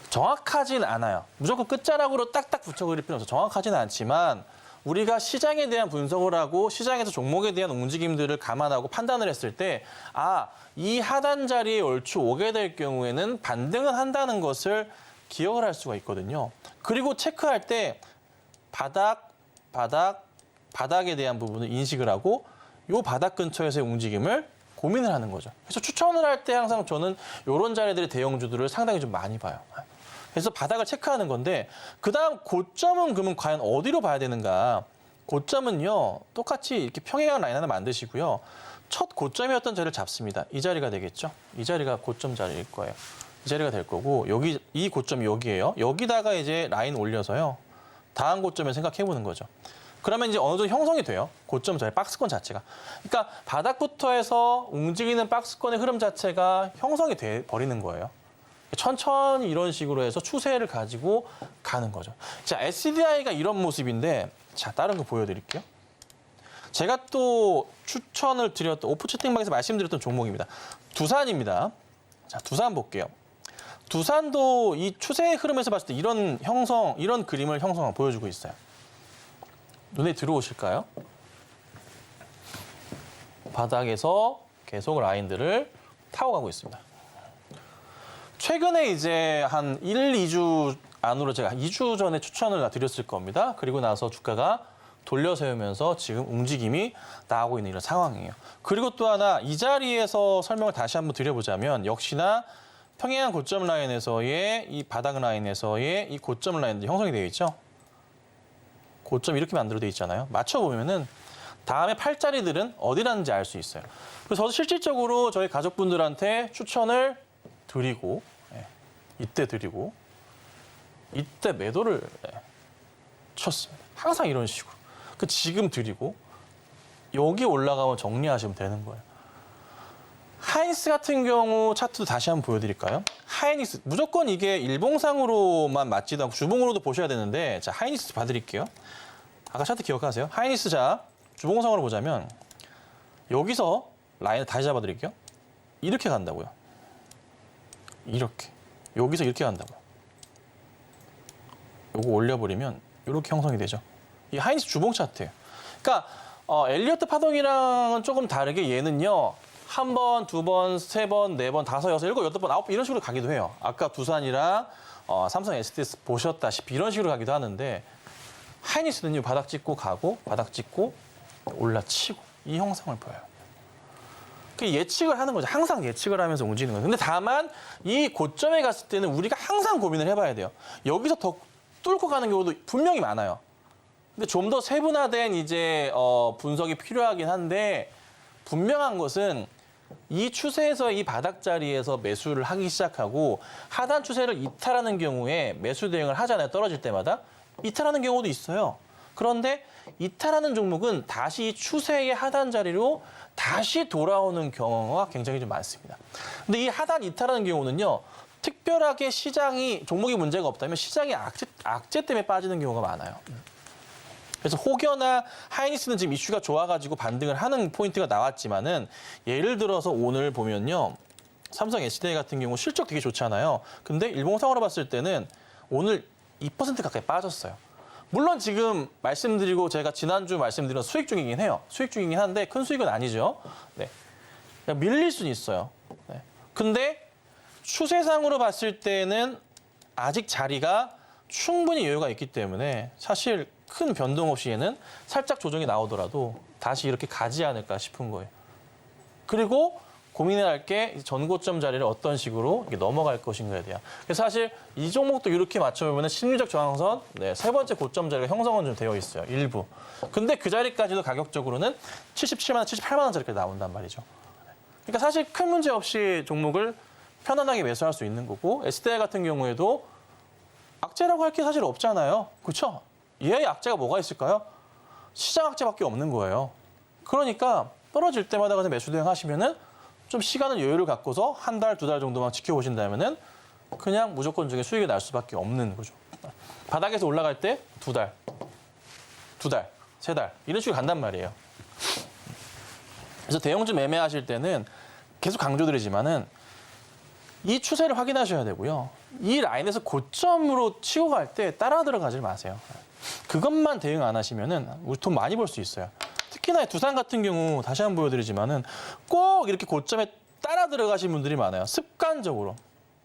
정확하진 않아요. 무조건 끝자락으로 딱딱 붙여 그릴 필요는 없어요. 정확하지는 않지만 우리가 시장에 대한 분석을 하고 시장에서 종목에 대한 움직임들을 감안하고 판단을 했을 때 이 하단 자리에 얼추 오게 될 경우에는 반등을 한다는 것을 기억을 할 수가 있거든요. 그리고 체크할 때 바닥에 대한 부분을 인식을 하고 이 바닥 근처에서의 움직임을 고민을 하는 거죠. 그래서 추천을 할 때 항상 저는 이런 자리들의 대형주들을 상당히 좀 많이 봐요. 그래서 바닥을 체크하는 건데 그다음 고점은 그러면 과연 어디로 봐야 되는가? 고점은요. 똑같이 이렇게 평행한 라인 하나 만드시고요. 첫 고점이었던 자리를 잡습니다. 이 자리가 되겠죠? 이 자리가 고점 자리일 거예요. 이 자리가 될 거고 여기 이 고점이 여기예요. 여기다가 이제 라인 올려서요. 다음 고점을 생각해 보는 거죠. 그러면 이제 어느 정도 형성이 돼요. 고점 자리 박스권 자체가. 그러니까 바닥부터 해서 움직이는 박스권의 흐름 자체가 형성이 돼 버리는 거예요. 천천히 이런 식으로 해서 추세를 가지고 가는 거죠. 자, SDI가 이런 모습인데 자, 다른 거 보여드릴게요. 제가 또 추천을 드렸던 오프 채팅방에서 말씀드렸던 종목입니다. 두산입니다. 자, 두산 볼게요. 두산도 이 추세의 흐름에서 봤을 때 이런 형성, 이런 그림을 보여주고 있어요. 눈에 들어오실까요? 바닥에서 계속 라인들을 타고 가고 있습니다. 최근에 이제 한 1, 2주 안으로 제가 2주 전에 추천을 드렸을 겁니다. 그리고 나서 주가가 돌려 세우면서 지금 움직임이 나오고 있는 이런 상황이에요. 그리고 또 하나 이 자리에서 설명을 다시 한번 드려보자면 역시나 평행한 고점 라인에서의 이 바닥 라인에서의 이 고점 라인들 형성이 되어 있죠. 고점 이렇게 만들어 되어 있잖아요. 맞춰보면은 다음에 팔자리들은 어디라는지 알 수 있어요. 그래서 저도 실질적으로 저희 가족분들한테 추천을 드리고 이때 드리고 이때 매도를 쳤습니다. 항상 이런 식으로. 지금 드리고 여기 올라가면 정리하시면 되는 거예요. 하이닉스 같은 경우 차트도 다시 한번 보여드릴까요? 하이닉스 무조건 이게 일봉상으로만 맞지도 않고 주봉으로도 보셔야 되는데 자 하이닉스 봐드릴게요. 아까 차트 기억하세요? 하이닉스 자 주봉상으로 보자면 여기서 라인을 다시 잡아드릴게요. 이렇게 간다고요. 이렇게 여기서 이렇게 간다고요. 요거 올려버리면 이렇게 형성이 되죠. 이 하이닉스 주봉 차트예요. 그러니까 엘리어트 파동이랑은 조금 다르게 얘는요. 한 번, 두 번, 세 번, 네 번, 다섯, 여섯, 일곱, 여덟 번, 아홉 번 이런 식으로 가기도 해요. 아까 두산이랑 삼성 SDS 보셨다시피 이런 식으로 가기도 하는데 하이닉스는요. 바닥 찍고 가고 바닥 찍고 올라치고 이 형상을 보여요. 예측을 하는 거죠. 항상 예측을 하면서 움직이는 거예요. 근데 다만 이 고점에 갔을 때는 우리가 항상 고민을 해봐야 돼요. 여기서 더 뚫고 가는 경우도 분명히 많아요. 근데 좀 더 세분화된 이제 분석이 필요하긴 한데 분명한 것은 이 추세에서 이 바닥 자리에서 매수를 하기 시작하고 하단 추세를 이탈하는 경우에 매수 대응을 하잖아요. 떨어질 때마다 이탈하는 경우도 있어요. 그런데 이탈하는 종목은 다시 이 추세의 하단 자리로 다시 돌아오는 경우가 굉장히 좀 많습니다. 근데 이 하단 이탈하는 경우는요. 특별하게 시장이 종목이 문제가 없다면 시장이 악재 때문에 빠지는 경우가 많아요. 그래서 혹여나 하이닉스는 지금 이슈가 좋아가지고 반등을 하는 포인트가 나왔지만은 예를 들어서 오늘 보면요. 삼성 SDI 같은 경우 실적 되게 좋잖아요. 근데 일봉상으로 봤을 때는 오늘 2% 가까이 빠졌어요. 물론 지금 말씀드리고 제가 지난주 말씀드린 수익 중이긴 해요. 수익 중이긴 한데 큰 수익은 아니죠. 네. 그냥 밀릴 수는 있어요. 네. 근데 추세상으로 봤을 때는 아직 자리가 충분히 여유가 있기 때문에 사실 큰 변동 없이 얘는 살짝 조정이 나오더라도 다시 이렇게 가지 않을까 싶은 거예요. 그리고 고민해야 할 게 전고점 자리를 어떤 식으로 넘어갈 것인가에 대한. 그래서 사실 이 종목도 이렇게 맞춰보면 심리적 저항선 세 번째 고점 자리가 형성은 좀 되어 있어요. 일부. 근데 그 자리까지도 가격적으로는 77만 원, 78만 원짜리까지 나온단 말이죠. 그러니까 사실 큰 문제 없이 종목을 편안하게 매수할 수 있는 거고 SDI 같은 경우에도 악재라고 할 게 사실 없잖아요. 그렇죠? 얘의 악재가 뭐가 있을까요? 시장 악재밖에 없는 거예요. 그러니까 떨어질 때마다 그냥 매수 대응하시면은 좀 시간을 여유를 갖고서 한 달, 두 달 정도만 지켜보신다면은 그냥 무조건적인 수익이 날 수밖에 없는 거죠. 바닥에서 올라갈 때 두 달, 세 달 이런 식으로 간단 말이에요. 그래서 대형주 매매하실 때는 계속 강조드리지만은 이 추세를 확인하셔야 되고요. 이 라인에서 고점으로 치고 갈 때 따라 들어가지 마세요. 그것만 대응 안 하시면은 우리 돈 많이 벌 수 있어요. 특히나 두산 같은 경우 다시 한번 보여드리지만은 꼭 이렇게 고점에 따라 들어가신 분들이 많아요. 습관적으로.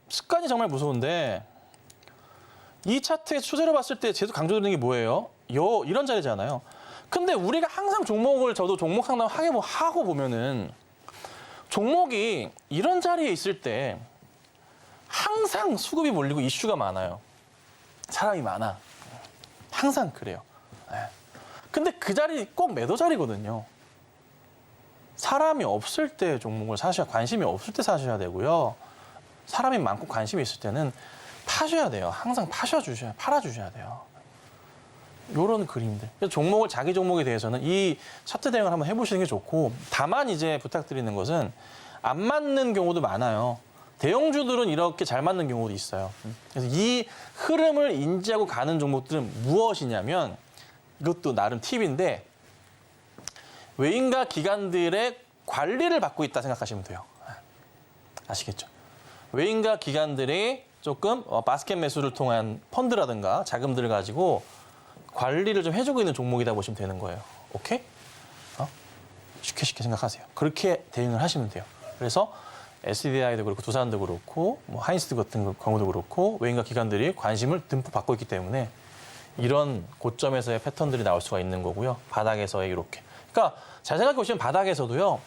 습관이 정말 무서운데 이 차트의 추세로 봤을 때 계속 강조드리는 게 뭐예요? 이런 자리잖아요. 근데 우리가 항상 저도 종목 상담 하고 보면은 종목이 이런 자리에 있을 때 항상 수급이 몰리고 이슈가 많아요. 사람이 많아. 항상 그래요. 네. 근데 그 자리 꼭 매도 자리거든요. 사람이 없을 때 종목을 관심이 없을 때 사셔야 되고요. 사람이 많고 관심이 있을 때는 파셔야 돼요. 항상 팔아주셔야 돼요. 요런 그림들. 그래서 자기 종목에 대해서는 이 차트 대응을 한번 해보시는 게 좋고, 다만 이제 부탁드리는 것은 안 맞는 경우도 많아요. 대형주들은 이렇게 잘 맞는 경우도 있어요. 그래서 이 흐름을 인지하고 가는 종목들은 무엇이냐면, 이것도 나름 팁인데, 외인과 기관들의 관리를 받고 있다 생각하시면 돼요. 아시겠죠? 외인과 기관들이 조금 바스켓 매수를 통한 펀드라든가 자금들을 가지고 관리를 좀 해주고 있는 종목이다 보시면 되는 거예요. 오케이? 쉽게 생각하세요. 그렇게 대응을 하시면 돼요. 그래서 SDI도 그렇고 두산도 그렇고 뭐 하이닉스 같은 경우도 그렇고 외인과 기관들이 관심을 듬뿍 받고 있기 때문에 이런 고점에서의 패턴들이 나올 수가 있는 거고요. 바닥에서의 이렇게. 그러니까 잘 생각해 보시면 바닥에서도요.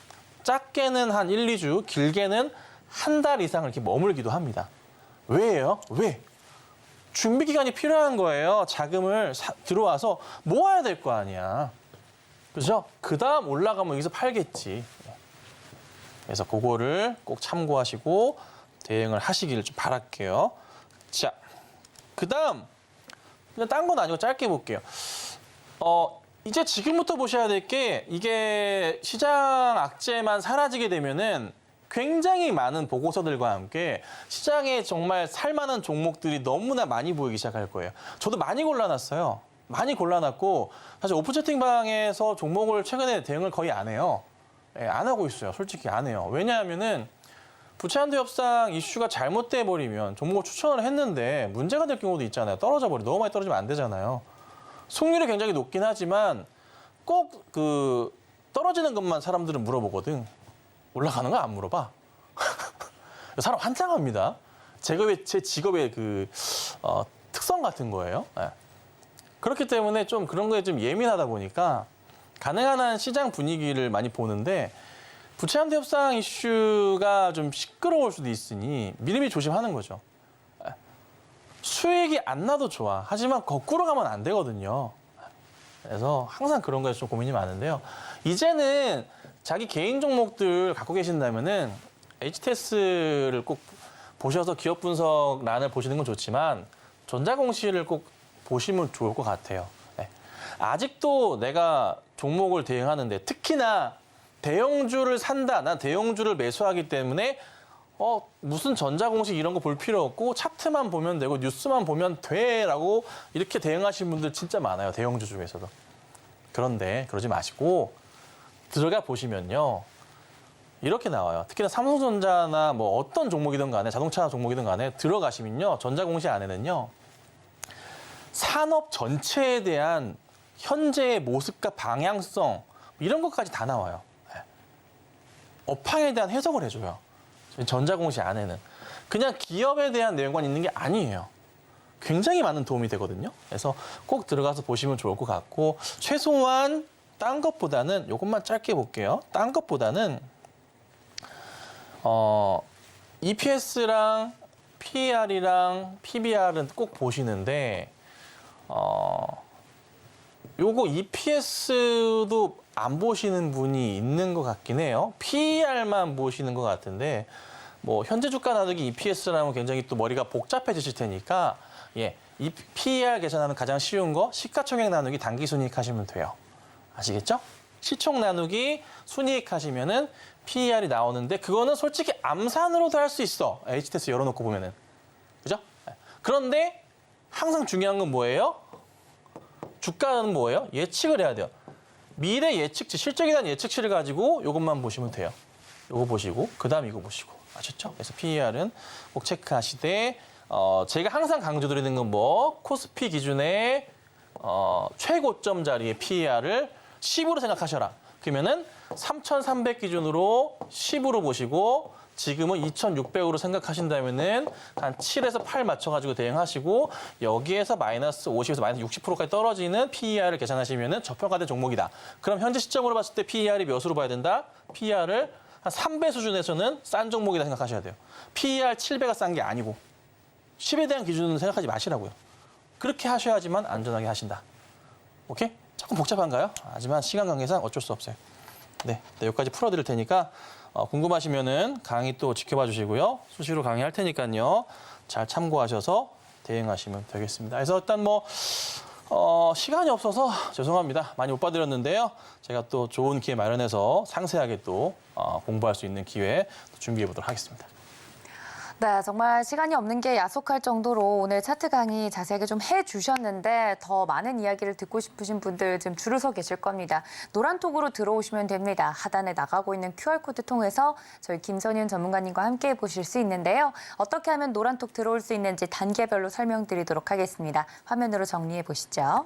작게는 한 1, 2주, 길게는 한 달 이상을 이렇게 머물기도 합니다. 왜예요? 왜? 준비 기간이 필요한 거예요. 자금을 들어와서 모아야 될 거 아니야. 그죠? 그 다음 올라가면 여기서 팔겠지. 그래서 그거를 꼭 참고하시고 대응을 하시기를 좀 바랄게요. 자, 그 다음 그냥 딴 건 아니고 짧게 볼게요. 이제 지금부터 보셔야 될 게 이게 시장 악재만 사라지게 되면은 굉장히 많은 보고서들과 함께 시장에 정말 살만한 종목들이 너무나 많이 보이기 시작할 거예요. 저도 많이 골라놨어요. 많이 골라놨고 사실 오픈 채팅방에서 종목을 최근에 대응을 거의 안 해요. 안 하고 있어요. 솔직히 안 해요. 왜냐하면은 부채한도 협상 이슈가 잘못돼 버리면 종목을 추천을 했는데 문제가 될 경우도 있잖아요. 떨어져 버려. 너무 많이 떨어지면 안 되잖아요. 승률이 굉장히 높긴 하지만 꼭 떨어지는 것만 사람들은 물어보거든. 올라가는 거 안 물어봐. 사람 환장합니다. 제 직업의 특성 같은 거예요. 네. 그렇기 때문에 좀 그런 거에 좀 예민하다 보니까 가능한 한 시장 분위기를 많이 보는데 부채한도 협상 이슈가 좀 시끄러울 수도 있으니 미리미리 조심하는 거죠. 수익이 안 나도 좋아. 하지만 거꾸로 가면 안 되거든요. 그래서 항상 그런 거에 좀 고민이 많은데요. 이제는 자기 개인 종목들 갖고 계신다면은 HTS를 꼭 보셔서 기업 분석란을 보시는 건 좋지만 전자공시를 꼭 보시면 좋을 것 같아요. 네. 아직도 내가 종목을 대응하는데 특히나 대형주를 산다. 난 대형주를 매수하기 때문에 무슨 전자공식 이런 거 볼 필요 없고 차트만 보면 되고 뉴스만 보면 돼라고 이렇게 대응하시는 분들 진짜 많아요. 대형주 중에서도. 그런데 그러지 마시고 들어가 보시면요. 이렇게 나와요. 특히나 삼성전자나 뭐 어떤 종목이든 간에 자동차 종목이든 간에 들어가시면요. 전자공시 안에는요. 산업 전체에 대한 현재의 모습과 방향성 이런 것까지 다 나와요. 업황에 대한 해석을 해줘요. 전자공시 안에는. 그냥 기업에 대한 내용만 있는 게 아니에요. 굉장히 많은 도움이 되거든요. 그래서 꼭 들어가서 보시면 좋을 것 같고 최소한 딴 것보다는 이것만 짧게 볼게요. 딴 것보다는 EPS랑 PER이랑 PBR은 꼭 보시는데 요거 EPS도 안 보시는 분이 있는 것 같긴 해요. PER만 보시는 것 같은데 뭐 현재 주가 나누기 EPS라면 굉장히 또 머리가 복잡해지실 테니까 이 PER 계산하는 가장 쉬운 거 시가총액 나누기 단기순이익 하시면 돼요. 아시겠죠? 시총 나누기 순이익 하시면은 PER이 나오는데 그거는 솔직히 암산으로도 할 수 있어. HTS 열어놓고 보면은. 그죠? 그런데 항상 중요한 건 뭐예요? 주가는 뭐예요? 예측을 해야 돼요. 미래 예측치, 실적에 대한 예측치를 가지고 이것만 보시면 돼요. 이거 보시고 그다음 이거 보시고. 아셨죠? 그래서 PER은 꼭 체크하시되 제가 항상 강조드리는 건 뭐 코스피 기준의 최고점 자리의 PER을 10으로 생각하셔라. 그러면은 3,300 기준으로 10으로 보시고 지금은 2,600으로 생각하신다면은 한 7에서 8 맞춰가지고 대응하시고 여기에서 마이너스 50에서 마이너스 60%까지 떨어지는 PER을 계산하시면은 저평가된 종목이다. 그럼 현재 시점으로 봤을 때 PER이 몇으로 봐야 된다? PER을 한 3배 수준에서는 싼 종목이다 생각하셔야 돼요. PER 7배가 싼 게 아니고 10에 대한 기준은 생각하지 마시라고요. 그렇게 하셔야지만 안전하게 하신다. 오케이? 조금 복잡한가요? 하지만 시간 관계상 어쩔 수 없어요. 네, 여기까지 풀어드릴 테니까 궁금하시면은 강의 또 지켜봐 주시고요. 수시로 강의할 테니까요. 잘 참고하셔서 대응하시면 되겠습니다. 그래서 일단 시간이 없어서 죄송합니다. 많이 못 봐드렸는데요. 제가 또 좋은 기회 마련해서 상세하게 또 공부할 수 있는 기회 준비해 보도록 하겠습니다. 네, 정말 시간이 없는 게 야속할 정도로 오늘 차트 강의 자세하게 좀 해주셨는데 더 많은 이야기를 듣고 싶으신 분들 지금 줄을 서 계실 겁니다. 노란톡으로 들어오시면 됩니다. 하단에 나가고 있는 QR코드 통해서 저희 김선윤 전문가님과 함께 보실 수 있는데요. 어떻게 하면 노란톡 들어올 수 있는지 단계별로 설명드리도록 하겠습니다. 화면으로 정리해 보시죠.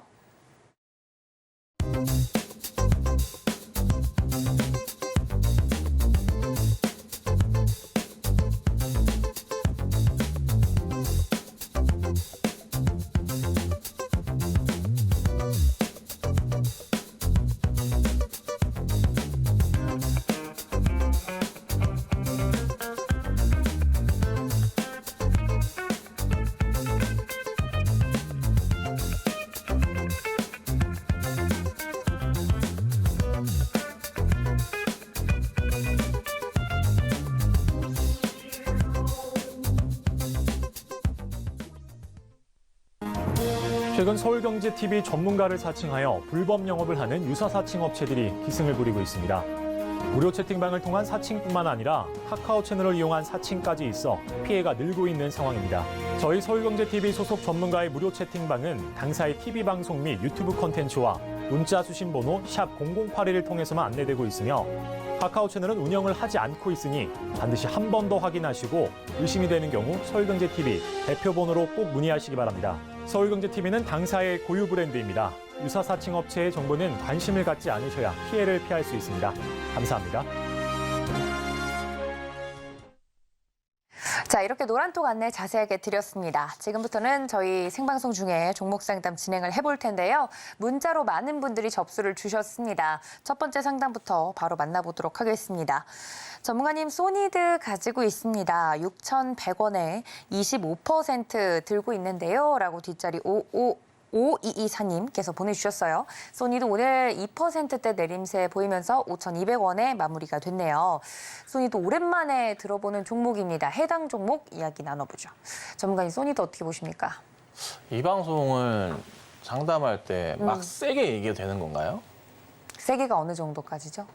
최근 서울경제TV 전문가를 사칭하여 불법 영업을 하는 유사 사칭 업체들이 기승을 부리고 있습니다. 무료 채팅방을 통한 사칭뿐만 아니라 카카오 채널을 이용한 사칭까지 있어 피해가 늘고 있는 상황입니다. 저희 서울경제TV 소속 전문가의 무료 채팅방은 당사의 TV방송 및 유튜브 콘텐츠와 문자 수신 번호 샵 0081을 통해서만 안내되고 있으며 카카오 채널은 운영을 하지 않고 있으니 반드시 한 번 더 확인하시고 의심이 되는 경우 서울경제TV 대표번호로 꼭 문의하시기 바랍니다. 서울경제TV는 당사의 고유 브랜드입니다. 유사 사칭 업체의 정보는 관심을 갖지 않으셔야 피해를 피할 수 있습니다. 감사합니다. 자, 이렇게 노란톡 안내 자세하게 드렸습니다. 지금부터는 저희 생방송 중에 종목 상담 진행을 해볼 텐데요. 문자로 많은 분들이 접수를 주셨습니다. 첫 번째 상담부터 바로 만나보도록 하겠습니다. 전문가님, 소니드 가지고 있습니다. 6,100원에 25% 들고 있는데요. 라고 뒷자리 5224님께서 보내주셨어요. 소니도 오늘 2%대 내림세 보이면서 5,200원에 마무리가 됐네요. 소니도 오랜만에 들어보는 종목입니다. 해당 종목 이야기 나눠보죠. 전문가님, 소니도 어떻게 보십니까? 이 방송을 상담할 때 막 세게 얘기해도 되는 건가요? 세게가 어느 정도까지죠?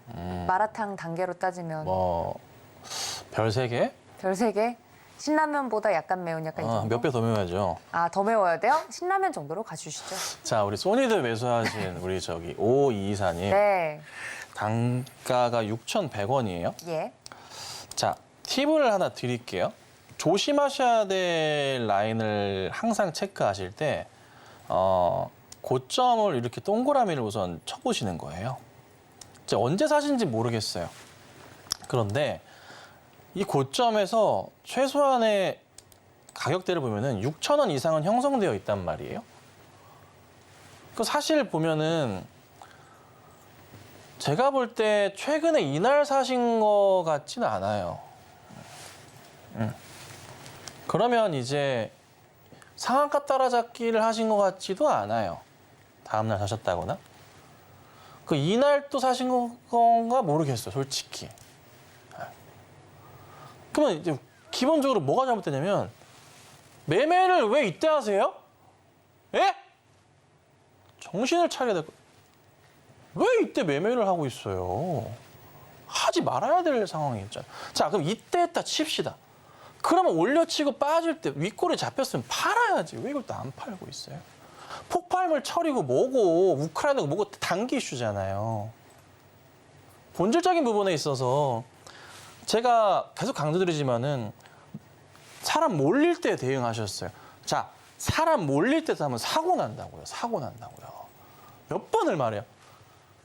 마라탕 단계로 따지면 별 3개? 별 3개? 신라면보다 약간 매운 약간 이 정도? 몇 배 더 매워야죠. 아, 더 매워야 돼요? 신라면 정도로 가주시죠. 자, 우리 소니드 매수하신 우리 5224님. 네. 단가가 6,100원이에요. 예. 자, 팁을 하나 드릴게요. 조심하셔야 될 라인을 항상 체크하실 때 고점을 이렇게 동그라미를 우선 쳐보시는 거예요. 이제 언제 사신지 모르겠어요. 그런데 이 고점에서 최소한의 가격대를 보면은 6,000원 이상은 형성되어 있단 말이에요. 그 사실 보면은 제가 볼 때 최근에 이날 사신 거 같지는 않아요. 그러면 이제 상한가 따라잡기를 하신 것 같지도 않아요. 다음날 사셨다거나. 그 이날 또 사신 건가 모르겠어요, 솔직히. 그러면 이제 기본적으로 뭐가 잘못되냐면 매매를 왜 이때 하세요? 예? 정신을 차려야 될 거. 왜 이때 매매를 하고 있어요? 하지 말아야 될 상황이 있잖아요. 자, 그럼 이때 했다 칩시다. 그러면 올려치고 빠질 때 윗골이 잡혔으면 팔아야지. 왜 이걸 또 안 팔고 있어요? 폭발물 처리고 뭐고 우크라이나고 뭐고 단기 이슈잖아요. 본질적인 부분에 있어서 제가 계속 강조드리지만은 사람 몰릴 때 대응하셨어요. 자, 사람 몰릴 때 하면 사고 난다고요. 사고 난다고요. 몇 번을 말해요.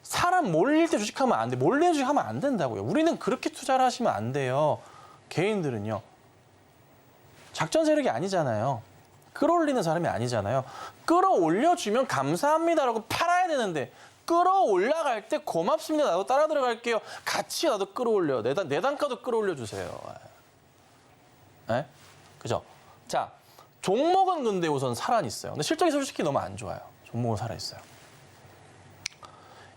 사람 몰릴 때 주식하면 안 돼. 몰리는 주식하면 안 된다고요. 우리는 그렇게 투자를 하시면 안 돼요. 개인들은요. 작전 세력이 아니잖아요. 끌어올리는 사람이 아니잖아요. 끌어올려주면 감사합니다라고 팔아야 되는데 끌어올라갈 때 고맙습니다. 나도 따라 들어갈게요. 같이 나도 끌어올려. 내 단가도 끌어올려 주세요. 네? 그죠? 자, 종목은 근데 우선 살아있어요. 근데 실적이 솔직히 너무 안 좋아요. 종목은 살아있어요.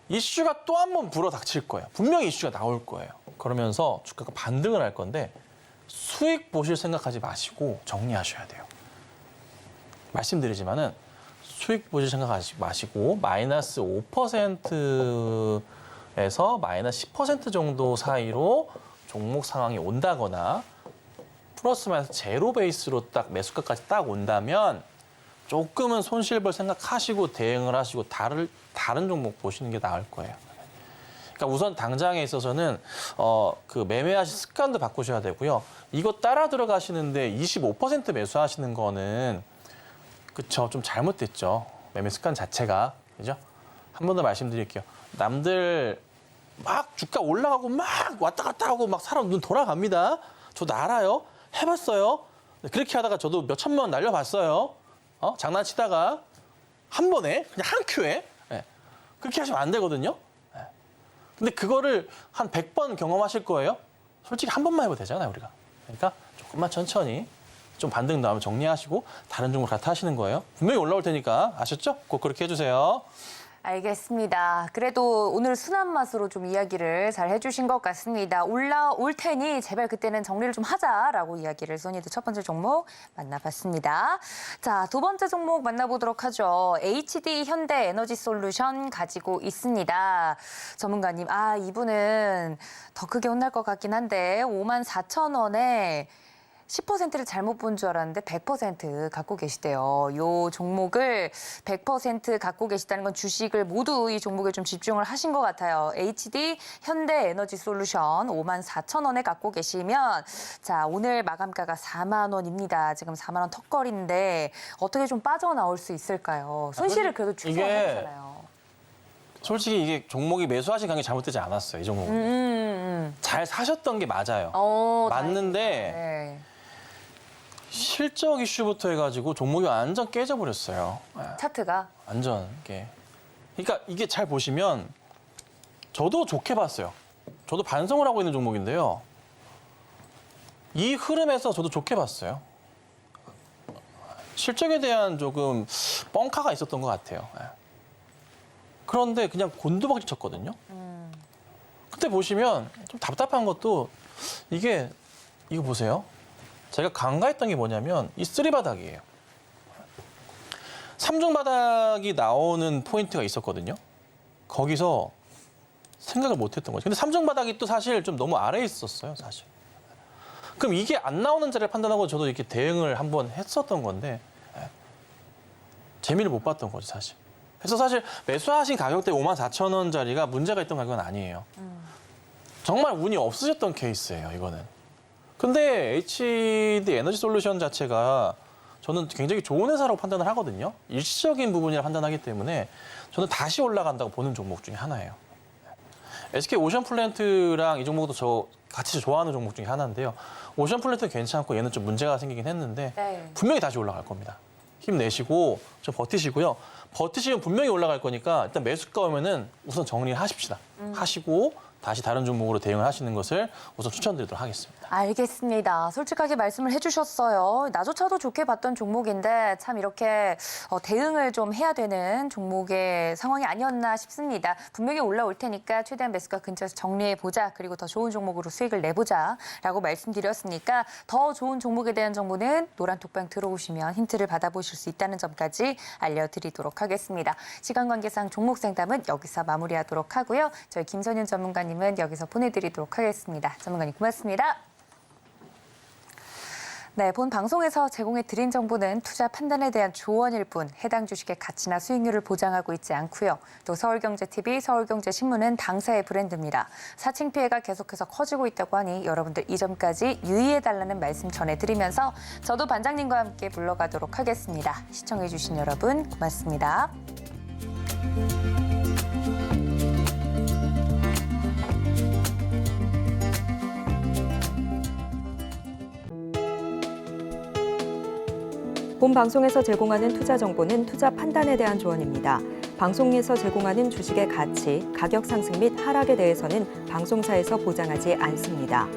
이슈가 또 한 번 불어닥칠 거예요. 분명히 이슈가 나올 거예요. 그러면서 주가가 반등을 할 건데 수익 보실 생각하지 마시고 정리하셔야 돼요. 말씀드리지만은 수익 보실 생각하지 마시고 마이너스 5%에서 마이너스 10% 정도 사이로 종목 상황이 온다거나 플러스 마이너스 제로 베이스로 딱 매수가까지 딱 온다면 조금은 손실 볼 생각하시고 대응을 하시고 다른 종목 보시는 게 나을 거예요. 그러니까 우선 당장에 있어서는 그 매매하실 습관도 바꾸셔야 되고요. 이거 따라 들어가시는데 25% 매수하시는 거는 그쵸, 좀 잘못됐죠. 매매 습관 자체가. 그죠? 한 번 더 말씀드릴게요. 남들 막 주가 올라가고 막 왔다 갔다 하고 막 사람 눈 돌아갑니다. 저도 알아요. 해봤어요. 그렇게 하다가 저도 몇 천만 원 날려봤어요. 장난치다가 한 번에 그냥 한 큐에. 네. 그렇게 하시면 안 되거든요. 네. 근데 그거를 한 100번 경험하실 거예요. 솔직히 한 번만 해도 되잖아요, 우리가. 그러니까 조금만 천천히 좀 반등 나오면 정리하시고 다른 종목 다 타시는 거예요. 분명히 올라올 테니까 아셨죠? 꼭 그렇게 해주세요. 알겠습니다. 그래도 오늘 순한 맛으로 좀 이야기를 잘 해주신 것 같습니다. 올라올 테니 제발 그때는 정리를 좀 하자라고 이야기를 써니드 첫 번째 종목 만나봤습니다. 자, 두 번째 종목 만나보도록 하죠. HD 현대에너지솔루션 가지고 있습니다. 전문가님, 이분은 더 크게 혼날 것 같긴 한데 54,000원에 10%를 잘못 본 줄 알았는데 100% 갖고 계시대요. 요 종목을 100% 갖고 계시다는 건 주식을 모두 이 종목에 좀 집중을 하신 것 같아요. HD 현대에너지솔루션 54,000원에 갖고 계시면 자, 오늘 마감가가 4만 원입니다. 지금 4만 원 턱걸이인데 어떻게 좀 빠져나올 수 있을까요? 손실을 그래도 추가하잖아요. 솔직히 이게 종목이 매수하신 강이 잘못되지 않았어요. 이 종목은. 잘 사셨던 게 맞아요. 맞는데 네. 실적 이슈부터 해가지고 종목이 완전 깨져버렸어요. 차트가. 완전 이게. 그러니까 이게 잘 보시면 저도 좋게 봤어요. 저도 반성을 하고 있는 종목인데요. 이 흐름에서 저도 좋게 봤어요. 실적에 대한 조금 뻥카가 있었던 것 같아요. 그런데 그냥 곤두박질 쳤거든요. 그때 보시면 좀 답답한 것도 이거 보세요. 제가 간과했던 게 뭐냐면 이 쓰리바닥이에요. 3중 바닥이 나오는 포인트가 있었거든요. 거기서 생각을 못했던 거죠. 근데 3중 바닥이 또 사실 좀 너무 아래에 있었어요, 사실. 그럼 이게 안 나오는 자리를 판단하고 저도 이렇게 대응을 한번 했었던 건데 재미를 못 봤던 거죠, 사실. 그래서 사실 매수하신 가격대 54,000원짜리가 문제가 있던 가격은 아니에요. 정말 운이 없으셨던 케이스예요, 이거는. 근데 HD 에너지솔루션 자체가 저는 굉장히 좋은 회사라고 판단을 하거든요. 일시적인 부분이라 판단하기 때문에 저는 다시 올라간다고 보는 종목 중에 하나예요. SK 오션플랜트랑 이 종목도 저 같이 좋아하는 종목 중에 하나인데요. 오션플랜트는 괜찮고 얘는 좀 문제가 생기긴 했는데 네. 분명히 다시 올라갈 겁니다. 힘내시고 좀 버티시고요. 버티시면 분명히 올라갈 거니까 일단 매수가 오면은 우선 정리를 하십시다. 하시고 다시 다른 종목으로 대응을 하시는 것을 우선 추천드리도록 하겠습니다. 알겠습니다. 솔직하게 말씀을 해주셨어요. 나조차도 좋게 봤던 종목인데 참 이렇게 대응을 좀 해야 되는 종목의 상황이 아니었나 싶습니다. 분명히 올라올 테니까 최대한 매수가 근처에서 정리해보자. 그리고 더 좋은 종목으로 수익을 내보자라고 말씀드렸으니까 더 좋은 종목에 대한 정보는 노란톡방 들어오시면 힌트를 받아보실 수 있다는 점까지 알려드리도록 하겠습니다. 시간 관계상 종목 상담은 여기서 마무리하도록 하고요. 저희 김선윤 전문가님은 여기서 보내드리도록 하겠습니다. 전문가님 고맙습니다. 네, 본 방송에서 제공해 드린 정보는 투자 판단에 대한 조언일 뿐 해당 주식의 가치나 수익률을 보장하고 있지 않고요. 또 서울경제TV, 서울경제신문은 당사의 브랜드입니다. 사칭 피해가 계속해서 커지고 있다고 하니 여러분들 이 점까지 유의해달라는 말씀 전해드리면서 저도 반장님과 함께 물러가도록 하겠습니다. 시청해주신 여러분 고맙습니다. 본 방송에서 제공하는 투자 정보는 투자 판단에 대한 조언입니다. 방송에서 제공하는 주식의 가치, 가격 상승 및 하락에 대해서는 방송사에서 보장하지 않습니다.